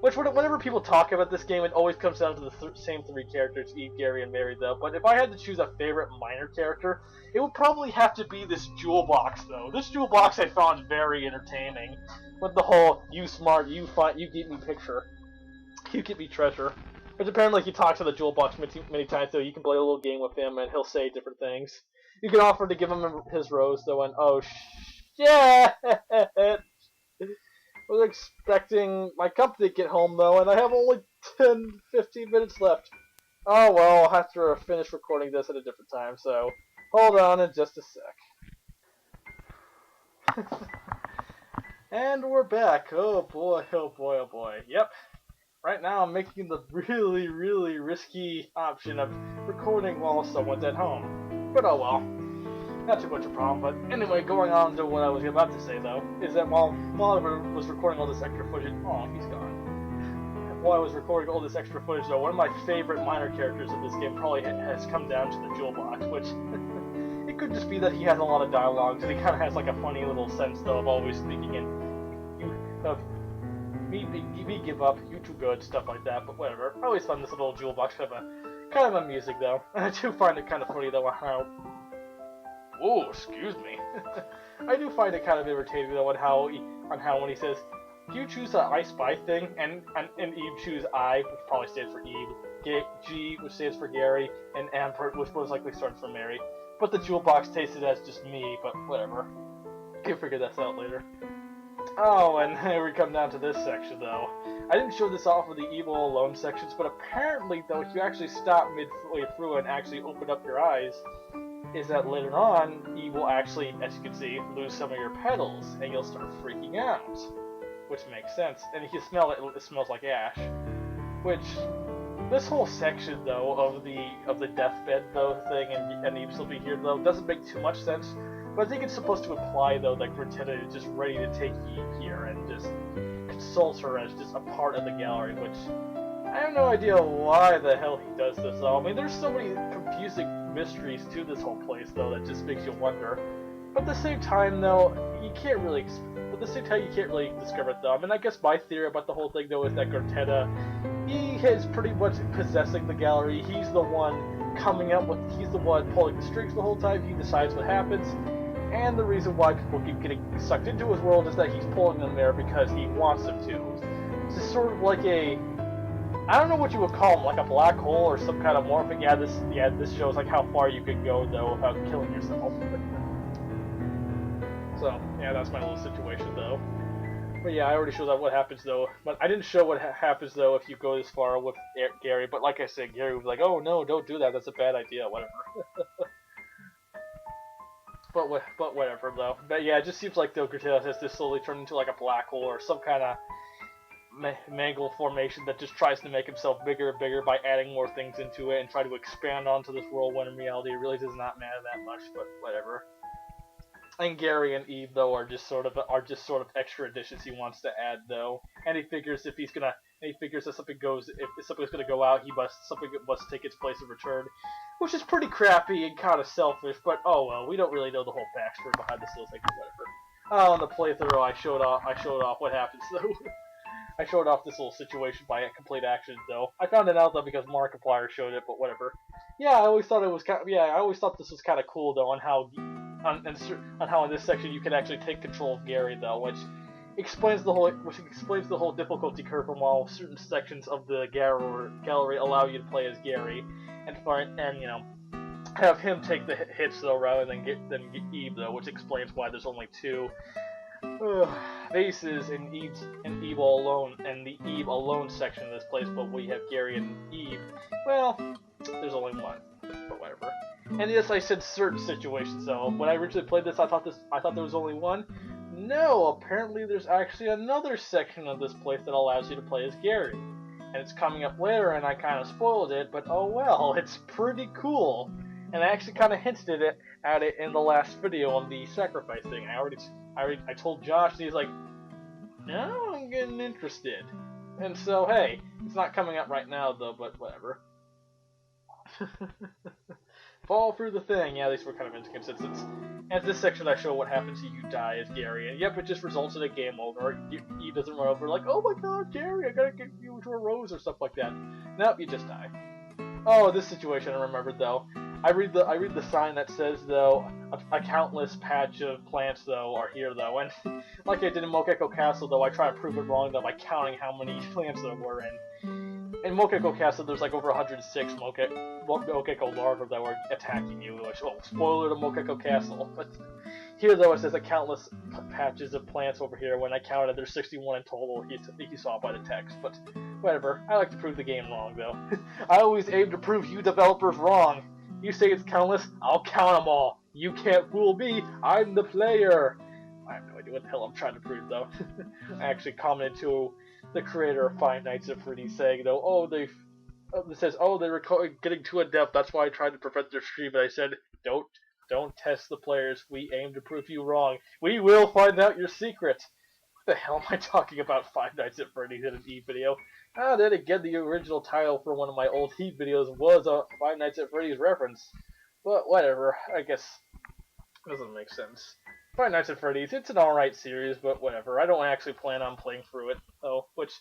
Which, whenever people talk about this game, it always comes down to the same three characters, Eve, Gary, and Mary, though. But if I had to choose a favorite minor character, it would probably have to be this jewel box, though. This jewel box I found very entertaining. With the whole, you smart, you find, you get me picture. You get me treasure. Which apparently he talks to the jewel box many times, though. You can play a little game with him, and he'll say different things. You can offer to give him his rose, though, and oh, shit! I was expecting my company to get home though, and I have only 10-15 minutes left. Oh well, I'll have to finish recording this at a different time, so hold on in just a sec. And we're back. Oh boy, oh boy, oh boy. Yep. Right now I'm making the really, really risky option of recording while someone's at home. But oh well. Not too much a problem, but anyway, going on to what I was about to say though, is that while I was recording all this extra footage, oh, he's gone. While I was recording all this extra footage though, one of my favorite minor characters of this game probably has come down to the jewel box, which it could just be that he has a lot of dialogue, and he kind of has like a funny little sense though of always speaking in, me give up, you too good, stuff like that, but whatever. I always find this little jewel box kind of amusing though, and I do find it kind of funny though how. Oh, excuse me. I do find it kind of entertaining though on how when he says, "Do you choose the I Spy thing?" and Eve choose I, which probably stands for Eve, G, which stands for Gary, and M, which most likely stands for Mary. But the jewel box tasted as just me, but whatever. You can figure that out later. Oh, and here we come down to this section though. I didn't show this off with the Evil Alone sections, but apparently though, if you actually stop midway through and actually open up your eyes, is that later on, you will actually, as you can see, lose some of your petals, and you'll start freaking out. Which makes sense. And if you smell it, it smells like ash. Which, this whole section, though, of the deathbed, though, thing, and Eve still be here, though, doesn't make too much sense. But I think it's supposed to imply, though, that Grotetta is just ready to take Eve here, and just consult her as just a part of the gallery, which I have no idea why the hell he does this, though. I mean, there's so many confusing mysteries to this whole place, though, that just makes you wonder. But at the same time, though, you can't really discover it, though. I mean, I guess my theory about the whole thing, though, is that Grotetta, he is pretty much possessing the gallery. He's the one he's the one pulling the strings the whole time. He decides what happens. And the reason why people keep getting sucked into his world is that he's pulling them there because he wants them to. It's just sort of like I don't know what you would call him, like a black hole or some kind of morphic. This shows like how far you could go though without killing yourself. So yeah, that's my little situation though. But yeah, I already showed that what happens though. But I didn't show what happens though if you go this far with Gary. But like I said, Gary would be like, "Oh no, don't do that. That's a bad idea." Whatever. But whatever though. But yeah, it just seems like though Grotetta has to slowly turn into like a black hole or some kind of mangle formation that just tries to make himself bigger and bigger by adding more things into it and try to expand onto this world when in reality it really does not matter that much, but whatever. And Gary and Eve though are just sort of extra additions he wants to add though. And he figures that if something's gonna go out, something must take its place in return. Which is pretty crappy and kinda selfish, but oh well, we don't really know the whole backstory behind this little thing, but whatever. Oh, in the playthrough I showed off what happens though. I showed off this little situation by a complete action, though. I found it out though because Markiplier showed it, but whatever. Yeah, I always thought this was kind of cool though on how in this section you can actually take control of Gary though, which explains the whole difficulty curve from while certain sections of the gallery allow you to play as Gary and have him take the hits though rather than get Eve though, which explains why there's only two bases in Eve alone and the Eve alone section of this place, but we have Gary and Eve. Well, there's only one, but whatever. And yes, I said certain situations. So when I originally played this, I thought there was only one. no, apparently there's actually another section of this place that allows you to play as Gary. And it's coming up later, and I kind of spoiled it, but oh well, it's pretty cool. And I actually kind of hinted at it in the last video on the sacrifice thing. I told Josh, and he's like, no, I'm getting interested. And so, hey, it's not coming up right now, though, but whatever. Fall through the thing. Yeah, these were kind of inconsistent. At this section, I show what happens if you die as Gary, and yep, it just results in a game over. He doesn't run over like, oh my god, Gary, I gotta get you to a rose or stuff like that. Nope, you just die. Oh, this situation I remembered though. I read the sign that says though a countless patch of plants though are here though, and like I did in Mokeko Castle though, I try to prove it wrong though by counting how many plants there were in Mokeko Castle. There's like over 106 Mokeko larvae that were attacking you. Which, oh, spoiler to Mokeko Castle. But here though it says a countless patches of plants over here. When I counted, there's 61 in total. You saw by the text, but whatever. I like to prove the game wrong though. I always aim to prove you developers wrong. You say it's countless, I'll count them all. You can't fool me, I'm the player. I have no idea what the hell I'm trying to prove, though. I actually commented to the creator of Five Nights at Freddy's saying, though, it says, they're getting too in-depth, that's why I tried to prevent their stream, but I said, don't test the players, we aim to prove you wrong. We will find out your secret. What the hell am I talking about Five Nights at Freddy's in an Eve video? Then again, the original title for one of my old Heat videos was a Five Nights at Freddy's reference. But whatever, I guess it doesn't make sense. Five Nights at Freddy's, it's an alright series, but whatever. I don't actually plan on playing through it, though, which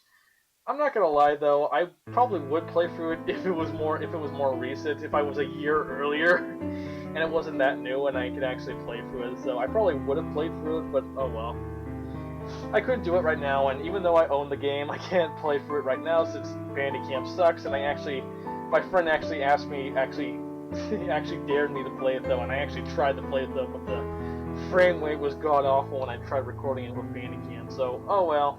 I'm not gonna lie though, I probably would play through it if it was more recent, if I was a year earlier and it wasn't that new and I could actually play through it. So I probably would have played through it, but oh well. I couldn't do it right now, and even though I own the game, I can't play through it right now since Bandicam sucks, and my friend actually asked me, he actually dared me to play it though, and I actually tried to play it though, but the frame rate was god-awful when I tried recording it with Bandicam, so, oh well.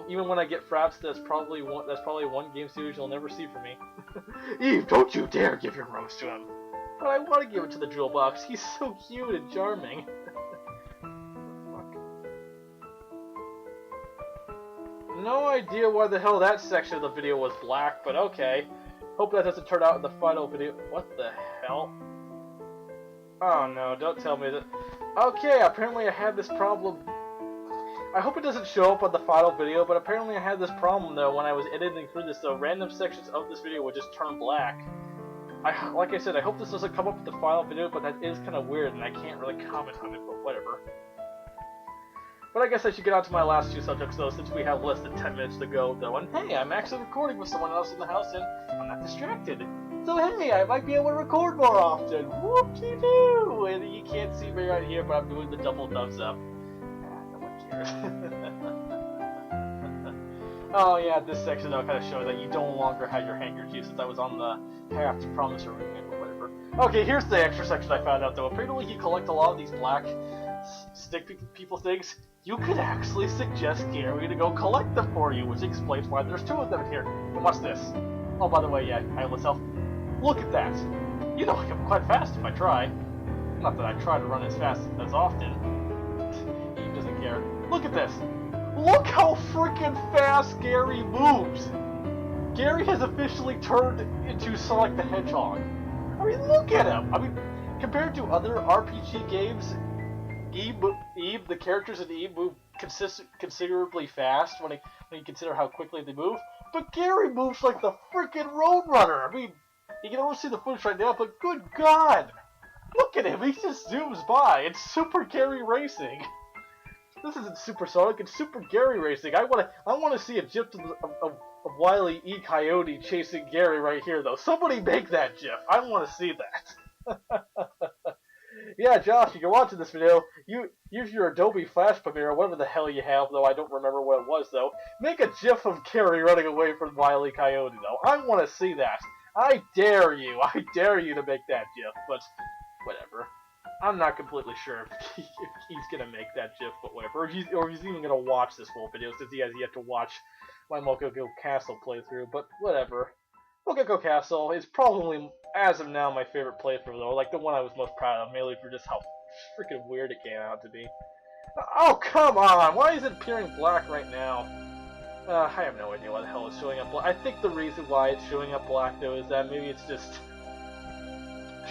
Even when I get Fraps, that's probably one game series you'll never see from me. Eve, don't you dare give your rose to him! But I want to give it to the Jewel Box, he's so cute and charming. No idea why the hell that section of the video was black, but okay. Hope that doesn't turn out in the final video. What the hell? Oh no, don't tell me that. Okay, apparently I had this problem. I hope it doesn't show up on the final video, but apparently I had this problem though when I was editing through this, so random sections of this video would just turn black. Like I said, I hope this doesn't come up with the final video, but that is kind of weird and I can't really comment on it, but whatever. But I guess I should get on to my last two subjects though, since we have less than 10 minutes to go though. And hey, I'm actually recording with someone else in the house and I'm not distracted. So hey, I might be able to record more often. Whoop-de-doo! And you can't see me right here, but I'm doing the double thumbs up. No one cares. Oh yeah, this section though kind of shows that you no longer have your handkerchief since I was on the path to promissory ring or whatever. Okay, here's the extra section I found out though. Apparently you collect a lot of these black stick people things. You could actually suggest Gary to go collect them for you, which explains why there's two of them here. And what's this? Oh, by the way, yeah, I myself. Look at that! You know I can quite fast if I try. Not that I try to run as fast as often. He doesn't care. Look at this! Look how freaking fast Gary moves! Gary has officially turned into Sonic the Hedgehog. I mean, look at him! I mean, compared to other RPG games, Eve, the characters in Eve move considerably fast when you consider how quickly they move. But Gary moves like the freaking Roadrunner. I mean, you can only see the footage right now, but good God, look at him! He just zooms by. It's Super Gary Racing. This isn't Super Sonic. It's Super Gary Racing. I want to see a GIF of Wile E. Coyote chasing Gary right here, though. Somebody make that GIF. I want to see that. Yeah, Josh, if you're watching this video, use your Adobe Flash Premiere or whatever the hell you have, though I don't remember what it was, though. Make a GIF of Gary running away from Wile E. Coyote, though. I want to see that. I dare you. I dare you to make that GIF, but whatever. I'm not completely sure if he's going to make that GIF, but whatever. Or if he's even going to watch this whole video, since he has yet to watch my Mokeko Castle playthrough, but whatever. Mokeko Castle is probably, as of now, my favorite playthrough, though. Like, the one I was most proud of, mainly for just how freaking weird it came out to be. Oh, come on! Why is it appearing black right now? I have no idea why the hell it's showing up black. I think the reason why it's showing up black, though, is that maybe it's just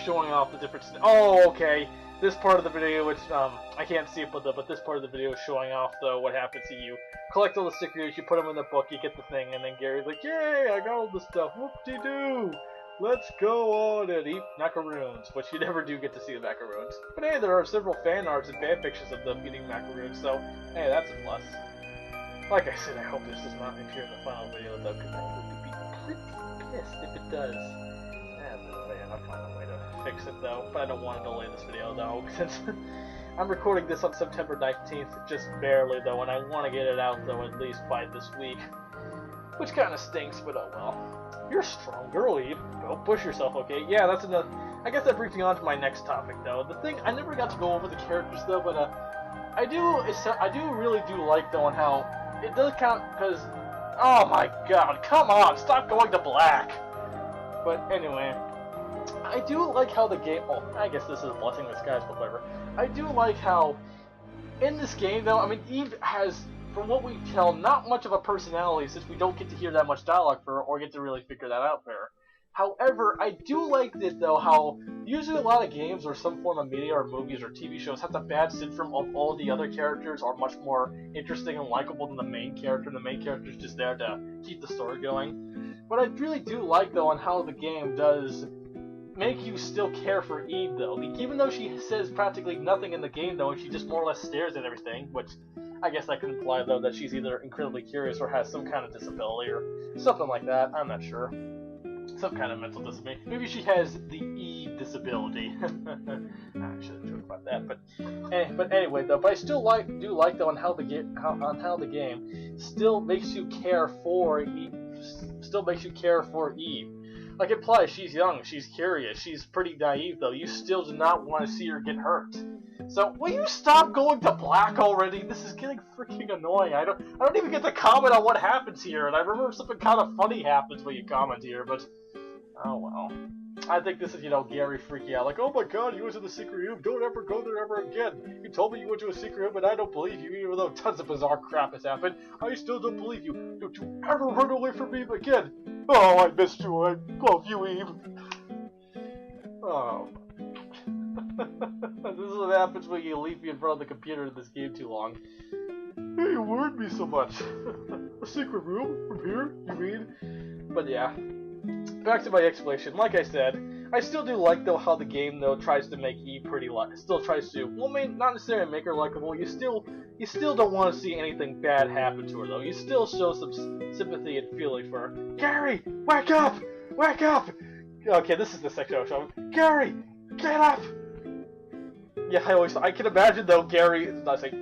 showing off the different... Oh, okay. This part of the video, which, I can't see it, but this part of the video is showing off, though, what happens to you. Collect all the stickers, you put them in the book, you get the thing, and then Gary's like, yay, I got all this stuff, whoop-de-doo! Let's go on and eat macaroons, which you never do get to see the macaroons. But hey, there are several fan arts and fan pictures of them eating macaroons, so hey, that's a plus. Like I said, I hope this does not appear in the final video, though, because I would be pretty pissed if it does. I'll find a way to fix it, though, but I don't want to delay this video, though, since I'm recording this on September 19th, just barely, though, and I want to get it out, though, at least by this week. Which kind of stinks, but oh well. You're a strong girl, Eve. Go push yourself, okay? Yeah, that's enough. I guess that brings me on to my next topic, though. The thing, I never got to go over the characters, though, but I really do like, though, on how it does count, because, oh my god, come on, stop going to black! But anyway, I do like how the game, oh, I guess this is a blessing in disguise, but whatever. I do like how, in this game, though, I mean, Eve has, from what we tell, not much of a personality, since we don't get to hear that much dialogue for her, or get to really figure that out for her. However, I do like this, though, how usually a lot of games or some form of media or movies or TV shows have the bad syndrome of all the other characters are much more interesting and likable than the main character, and the main character is just there to keep the story going. But I really do like, though, on how the game does make you still care for Eve, though. Like, even though she says practically nothing in the game, though, and she just more or less stares at everything, which I guess that could imply, though, that she's either incredibly curious or has some kind of disability or something like that. I'm not sure. Some kind of mental disability. Maybe she has the Eve disability. I shouldn't joke about that, but anyway, though. But I still do like though on how the game still makes you care for Eve. Still makes you care for Eve. Like it implies, she's young, she's curious, she's pretty naive, though. You still do not want to see her get hurt. So, will you stop going to black already? This is getting freaking annoying. I don't even get to comment on what happens here, and I remember something kind of funny happens when you comment here, but oh well. I think this is, Gary freaking out, like, oh my god, you went to the secret room, don't ever go there ever again. You told me you went to a secret room, and I don't believe you, even though tons of bizarre crap has happened. I still don't believe you. Don't you ever run away from me again. Oh, I missed you, I love you, Eve. Oh. This is what happens when you leave me in front of the computer in this game too long. Hey, you worried me so much. A secret room? From here, you mean? But yeah. Back to my explanation. Like I said, I still do like, though, how the game, though, tries to make Eve pretty still tries to, well, I mean, not necessarily make her likable. You still don't want to see anything bad happen to her, though. You still show some sympathy and feeling for her. Gary, wake up! Wake up! Okay, this is the section I was showing. Gary, get up! Yeah, I can imagine, though,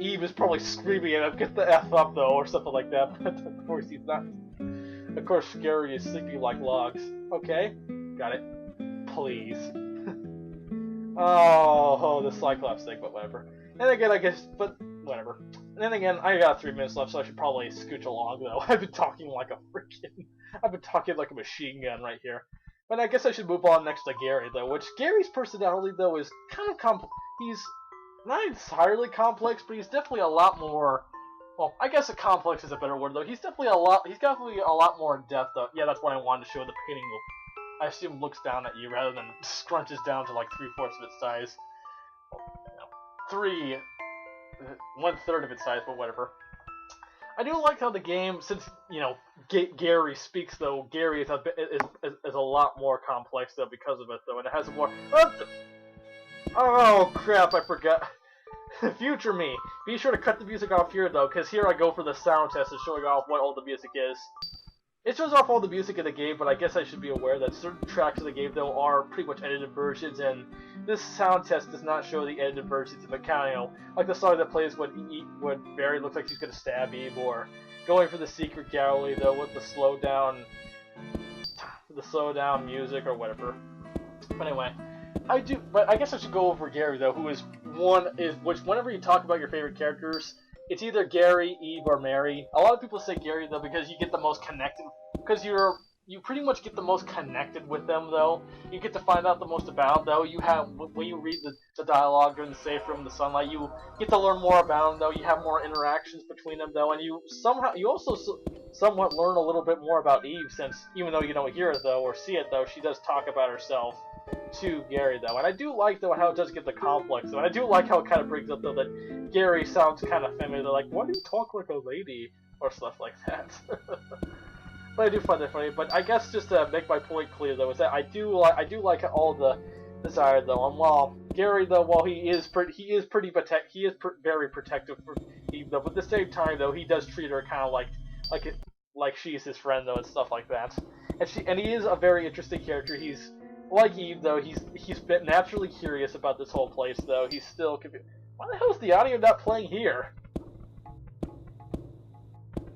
Eve is probably screaming at him, get the F up, though, or something like that, but of course he's not. Of course, Gary is sleeping like logs. Okay, got it. Please. Oh, the Cyclops thing, but whatever. And again, I guess, but whatever. And then again, I got 3 minutes left, so I should probably scooch along, though. I've been talking like a machine gun right here. But I guess I should move on next to Gary, though, which Gary's personality, though, is kind of he's not entirely complex, but he's definitely a lot more. Well, I guess a complex is a better word, though. He's definitely a lot more in depth, though. Yeah, that's what I wanted to show. The painting, I assume, looks down at you rather than scrunches down to like 3/4 of its size. Well, 1/3 of its size, but whatever. I do like how the game, since Gary speaks, though. Gary is a lot more complex, though, because of it, though, and it has a more. Oh crap! I forgot. Future me. Be sure to cut the music off here, though, because here I go for the sound test and showing off what all the music is. It shows off all the music in the game, but I guess I should be aware that certain tracks of the game, though, are pretty much edited versions, and this sound test does not show the edited versions of the like the song that plays when Barry looks like he's gonna stab Eve, or going for the secret gallery, though, with the slow down music or whatever. But anyway. But I guess I should go over Gary, though, which whenever you talk about your favorite characters, it's either Gary, Eve, or Mary. A lot of people say Gary, though, because you get the most connected, because you're you pretty much get the most connected with them, though. You get to find out the most about them, though. You have, when you read the dialogue during the safe room in the sunlight, you get to learn more about them, though. You have more interactions between them, though, and you also somewhat learn a little bit more about Eve, since even though you don't hear it, though, or see it, though, she does talk about herself to Gary, though. And I do like, though, how it does get the complex, though. And I do like how it kind of brings up, though, that Gary sounds kind of feminine. They're like, why do you talk like a lady? Or stuff like that. But I do find that funny. But I guess just to make my point clear, though, is that I do like all the desire, though. And while Gary, though, while he is very protective for Eve, though. But at the same time, though, he does treat her kind of like she's his friend, though, and stuff like that. And he is a very interesting character. He's like Eve, though. He's been naturally curious about this whole place, though. He's still confused. Why the hell is the audio not playing here?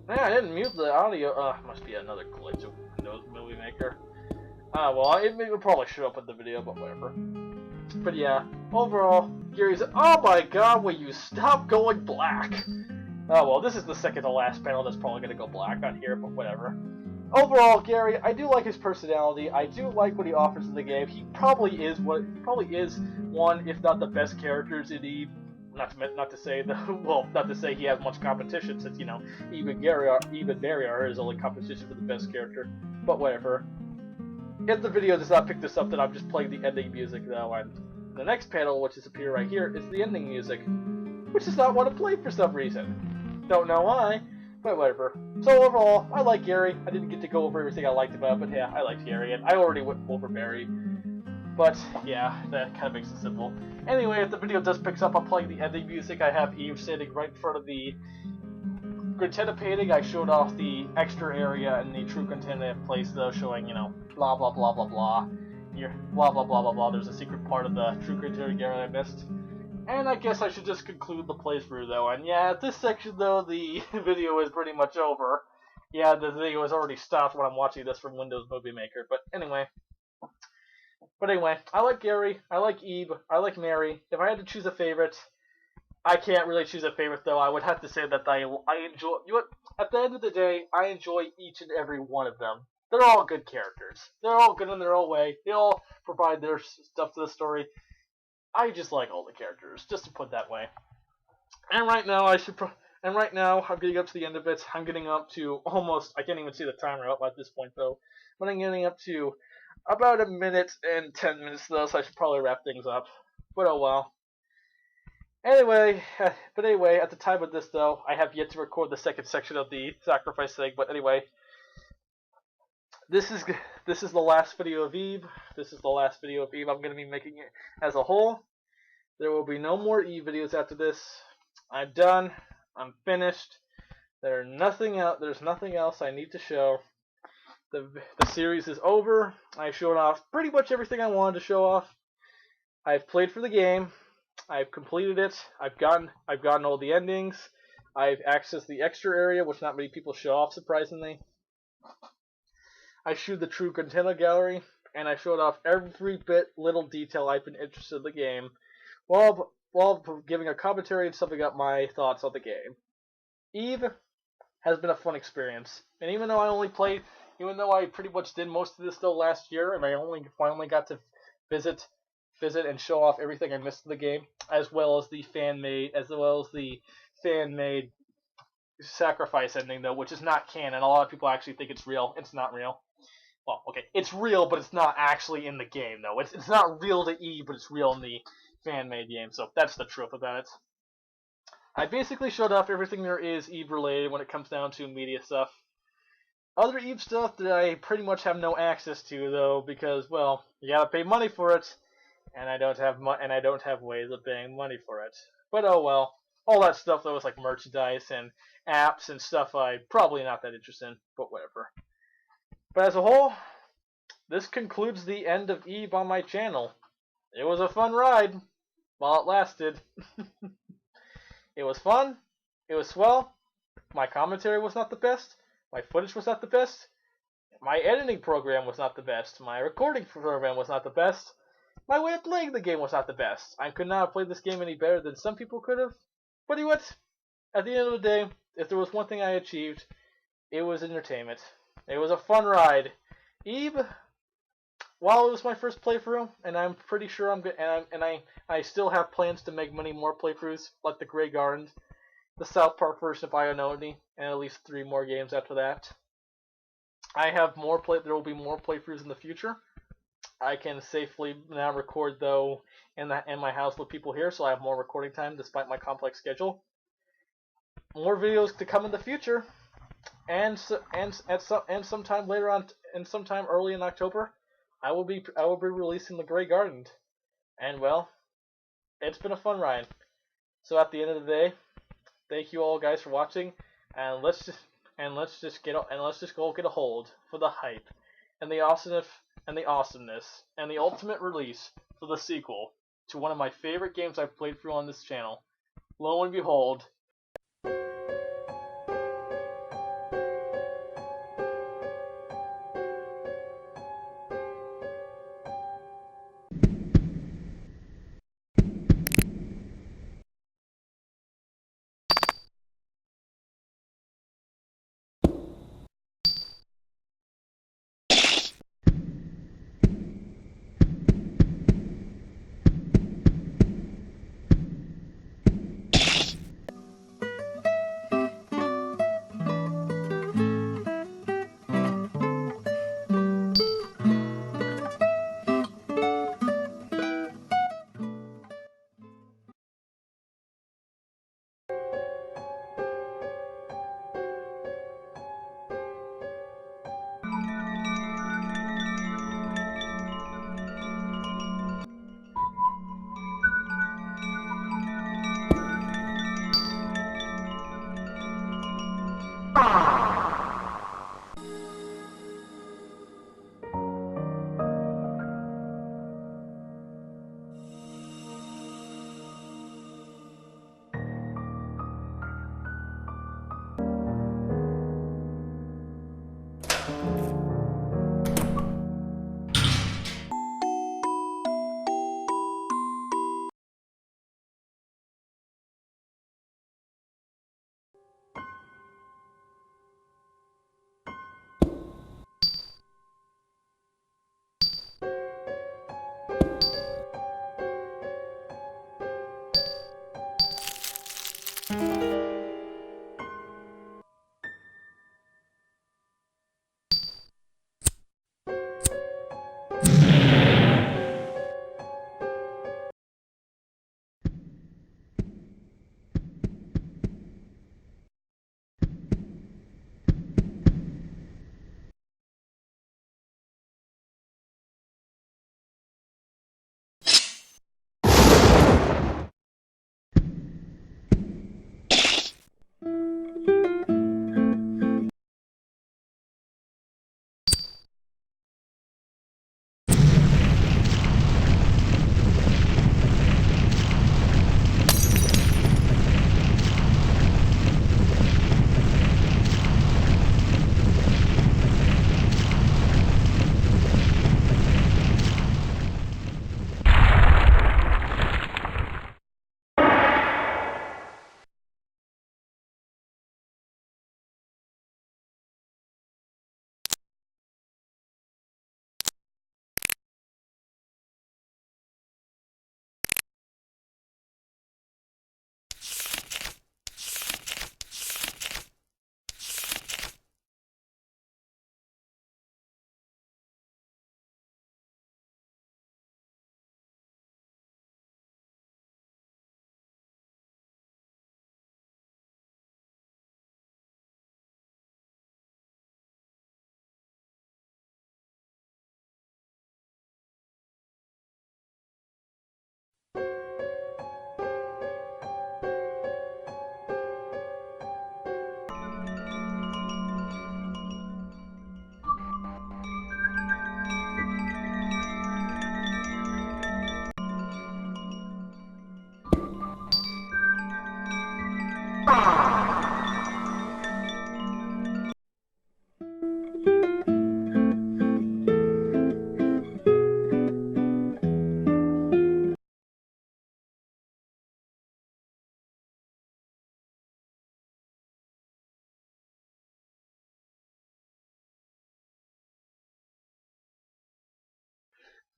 Man, I didn't mute the audio. Must be another glitch of Windows Movie Maker. Well, it would probably show up in the video, but whatever. But yeah, overall, Gary's. Oh my god, will you stop going black? Oh well, this is the second to last panel that's probably gonna go black on here, but whatever. Overall, Gary, I do like his personality. I do like what he offers in the game. He probably is one, if not the best characters in Eve. Not to say he has much competition, since you know even Mary are his only competition for the best character. But whatever. If the video does not pick this up, then I'm just playing the ending music though. And the next panel, which is appear right here, is the ending music, which does not want to play for some reason. Don't know why, but whatever. So overall, I like Gary. I didn't get to go over everything I liked about it, but yeah, I liked Gary, and I already went over Mary. But yeah, that kind of makes it simple. Anyway, if the video does pick up, I'm playing the ending music. I have Eve standing right in front of the Contenna painting. I showed off the extra area and the true Contenna place, though, showing, you know, blah blah blah blah blah. Here, blah blah blah blah blah. There's a secret part of the true Contenna area I missed. And I guess I should just conclude the playthrough, though. And yeah, at this section, though, the video is pretty much over. Yeah, the video has already stopped when I'm watching this from Windows Movie Maker. But anyway. I like Gary, I like Eve, I like Mary. If I had to choose a favorite, I can't really choose a favorite, though. I would have to say that I enjoy. You know what? At the end of the day, I enjoy each and every one of them. They're all good characters. They're all good in their own way. They all provide their stuff to the story. I just like all the characters, just to put it that way. And right now, I'm getting up to the end of it. I'm getting up to almost. I can't even see the timer up at this point, though. But I'm getting up to about a minute and 10 minutes, though, so I should probably wrap things up. But oh well. Anyway, at the time of this, though, I have yet to record the second section of the sacrifice thing. But anyway, this is the last video of Eve. This is the last video of Eve I'm going to be making it as a whole. There will be no more Eve videos after this. I'm done. I'm finished. There's nothing else I need to show. The series is over. I showed off pretty much everything I wanted to show off. I've played for the game. I've completed it. I've gotten all the endings. I've accessed the extra area, which not many people show off, surprisingly. I showed the true Contenna gallery, and I showed off every little detail I've been interested in the game, while giving a commentary and summing up my thoughts on the game. Eve has been a fun experience, and even though I pretty much did most of this still last year, and I only finally got to visit and show off everything I missed in the game, as well as the fan-made sacrifice ending, though, which is not canon. A lot of people actually think it's real. It's not real. Well, okay, it's real, but it's not actually in the game, though. It's not real to Eve, but it's real in the fan-made game, so that's the truth about it. I basically showed off everything there is Eve-related when it comes down to media stuff. Other Eve stuff that I pretty much have no access to, though, because, well, you gotta pay money for it, and I don't have ways of paying money for it. But oh well. All that stuff, though, is like merchandise and apps and stuff I'm probably not that interested in, but whatever. But as a whole, this concludes the end of Eve on my channel. It was a fun ride while it lasted. It was fun. It was swell. My commentary was not the best. My footage was not the best. My editing program was not the best. My recording program was not the best. My way of playing the game was not the best. I could not have played this game any better than some people could have. But you know what? At the end of the day, if there was one thing I achieved, it was entertainment. It was a fun ride. Eve, while it was my first playthrough, and I'm pretty sure I'm good, and I still have plans to make many more playthroughs, like the Grey Garden, the South Park version of Ionity, and at least 3 more games after that. I have more play. There will be more playthroughs in the future. I can safely now record though in my house with people here, so I have more recording time despite my complex schedule. More videos to come in the future, and sometime later on, and sometime early in October, I will be releasing the Grey Garden, and well, it's been a fun ride. So at the end of the day, thank you all guys for watching, and let's just go get a hold for the hype and the awesomeness and the ultimate release for the sequel to one of my favorite games I've played through on this channel. Lo and behold,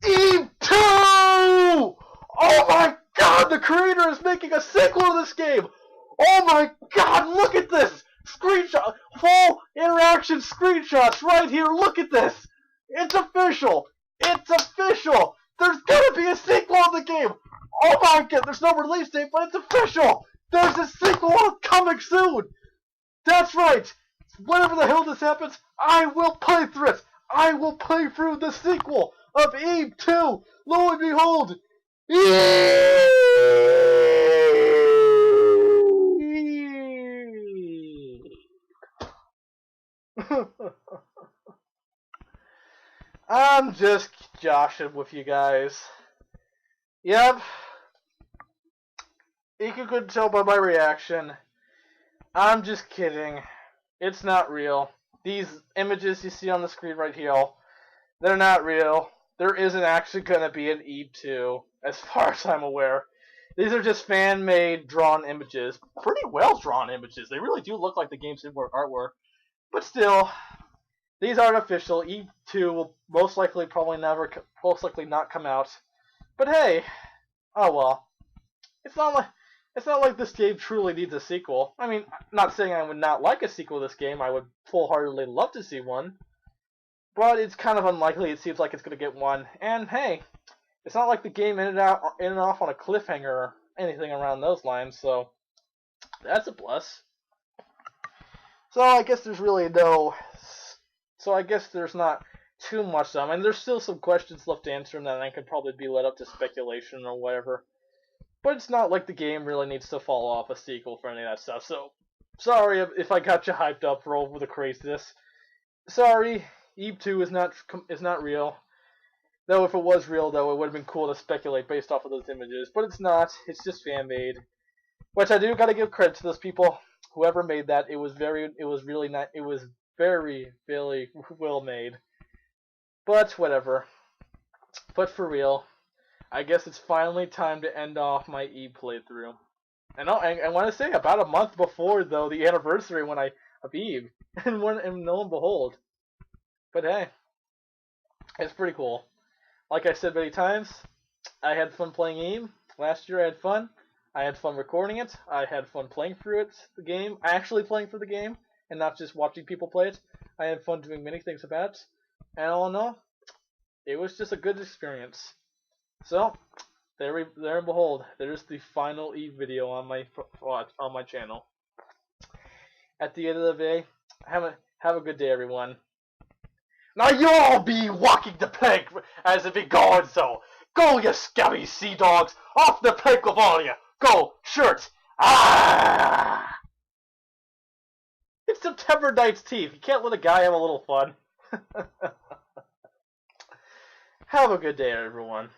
Eve 2! Oh my god, the creator is making a sequel to this game! Oh my god, look at this! Screenshot, full interaction screenshots right here, look at this! It's official! It's official! There's gonna be a sequel of the game! Oh my god, there's no release date, but it's official! There's a sequel coming soon! That's right! Whenever the hell this happens, I will play through it! I will play through the sequel of Eve 2! Lo and behold! I'm just joshing with you guys. Yep. You could tell by my reaction. I'm just kidding. It's not real. These images you see on the screen right here, they're not real. There isn't actually going to be an Eve 2, as far as I'm aware. These are just fan-made, drawn images. Pretty well-drawn images. They really do look like the game's artwork. But still, these aren't official. Eve 2 will most likely not come out. But hey, oh well. It's not like this game truly needs a sequel. I mean, I'm not saying I would not like a sequel to this game. I would full-heartedly love to see one. But it's kind of unlikely. It seems like it's going to get one. And hey, it's not like the game ended off on a cliffhanger or anything around those lines. So that's a plus. So I guess there's really no. So I guess there's not too much. I mean, there's still some questions left to answer, and then I could probably be led up to speculation or whatever. But it's not like the game really needs to follow off a sequel for any of that stuff. So sorry if I got you hyped up for over the craziness. Sorry. Eve 2 is not real. Though if it was real, though, it would have been cool to speculate based off of those images. But it's not. It's just fan-made. Which I do got to give credit to those people. Whoever made that, it was very well made. But whatever. But for real, I guess it's finally time to end off my Eve playthrough. And I want to say about a month before though the anniversary of Eve, and lo and behold. But hey, it's pretty cool. Like I said many times, I had fun playing Eve. Last year I had fun. I had fun recording it. I had fun playing through it, the game, actually playing through the game, and not just watching people play it. I had fun doing many things about it. And all in all, it was just a good experience. So, there and behold, there's the final Eve video on my channel. At the end of the day, have a good day, everyone. Now you'll be walking the plank as it be going so. Go, you scabby sea dogs! Off the plank with all you! Go, shirt! Ah! It's September 19th. You can't let a guy have a little fun. Have a good day, everyone.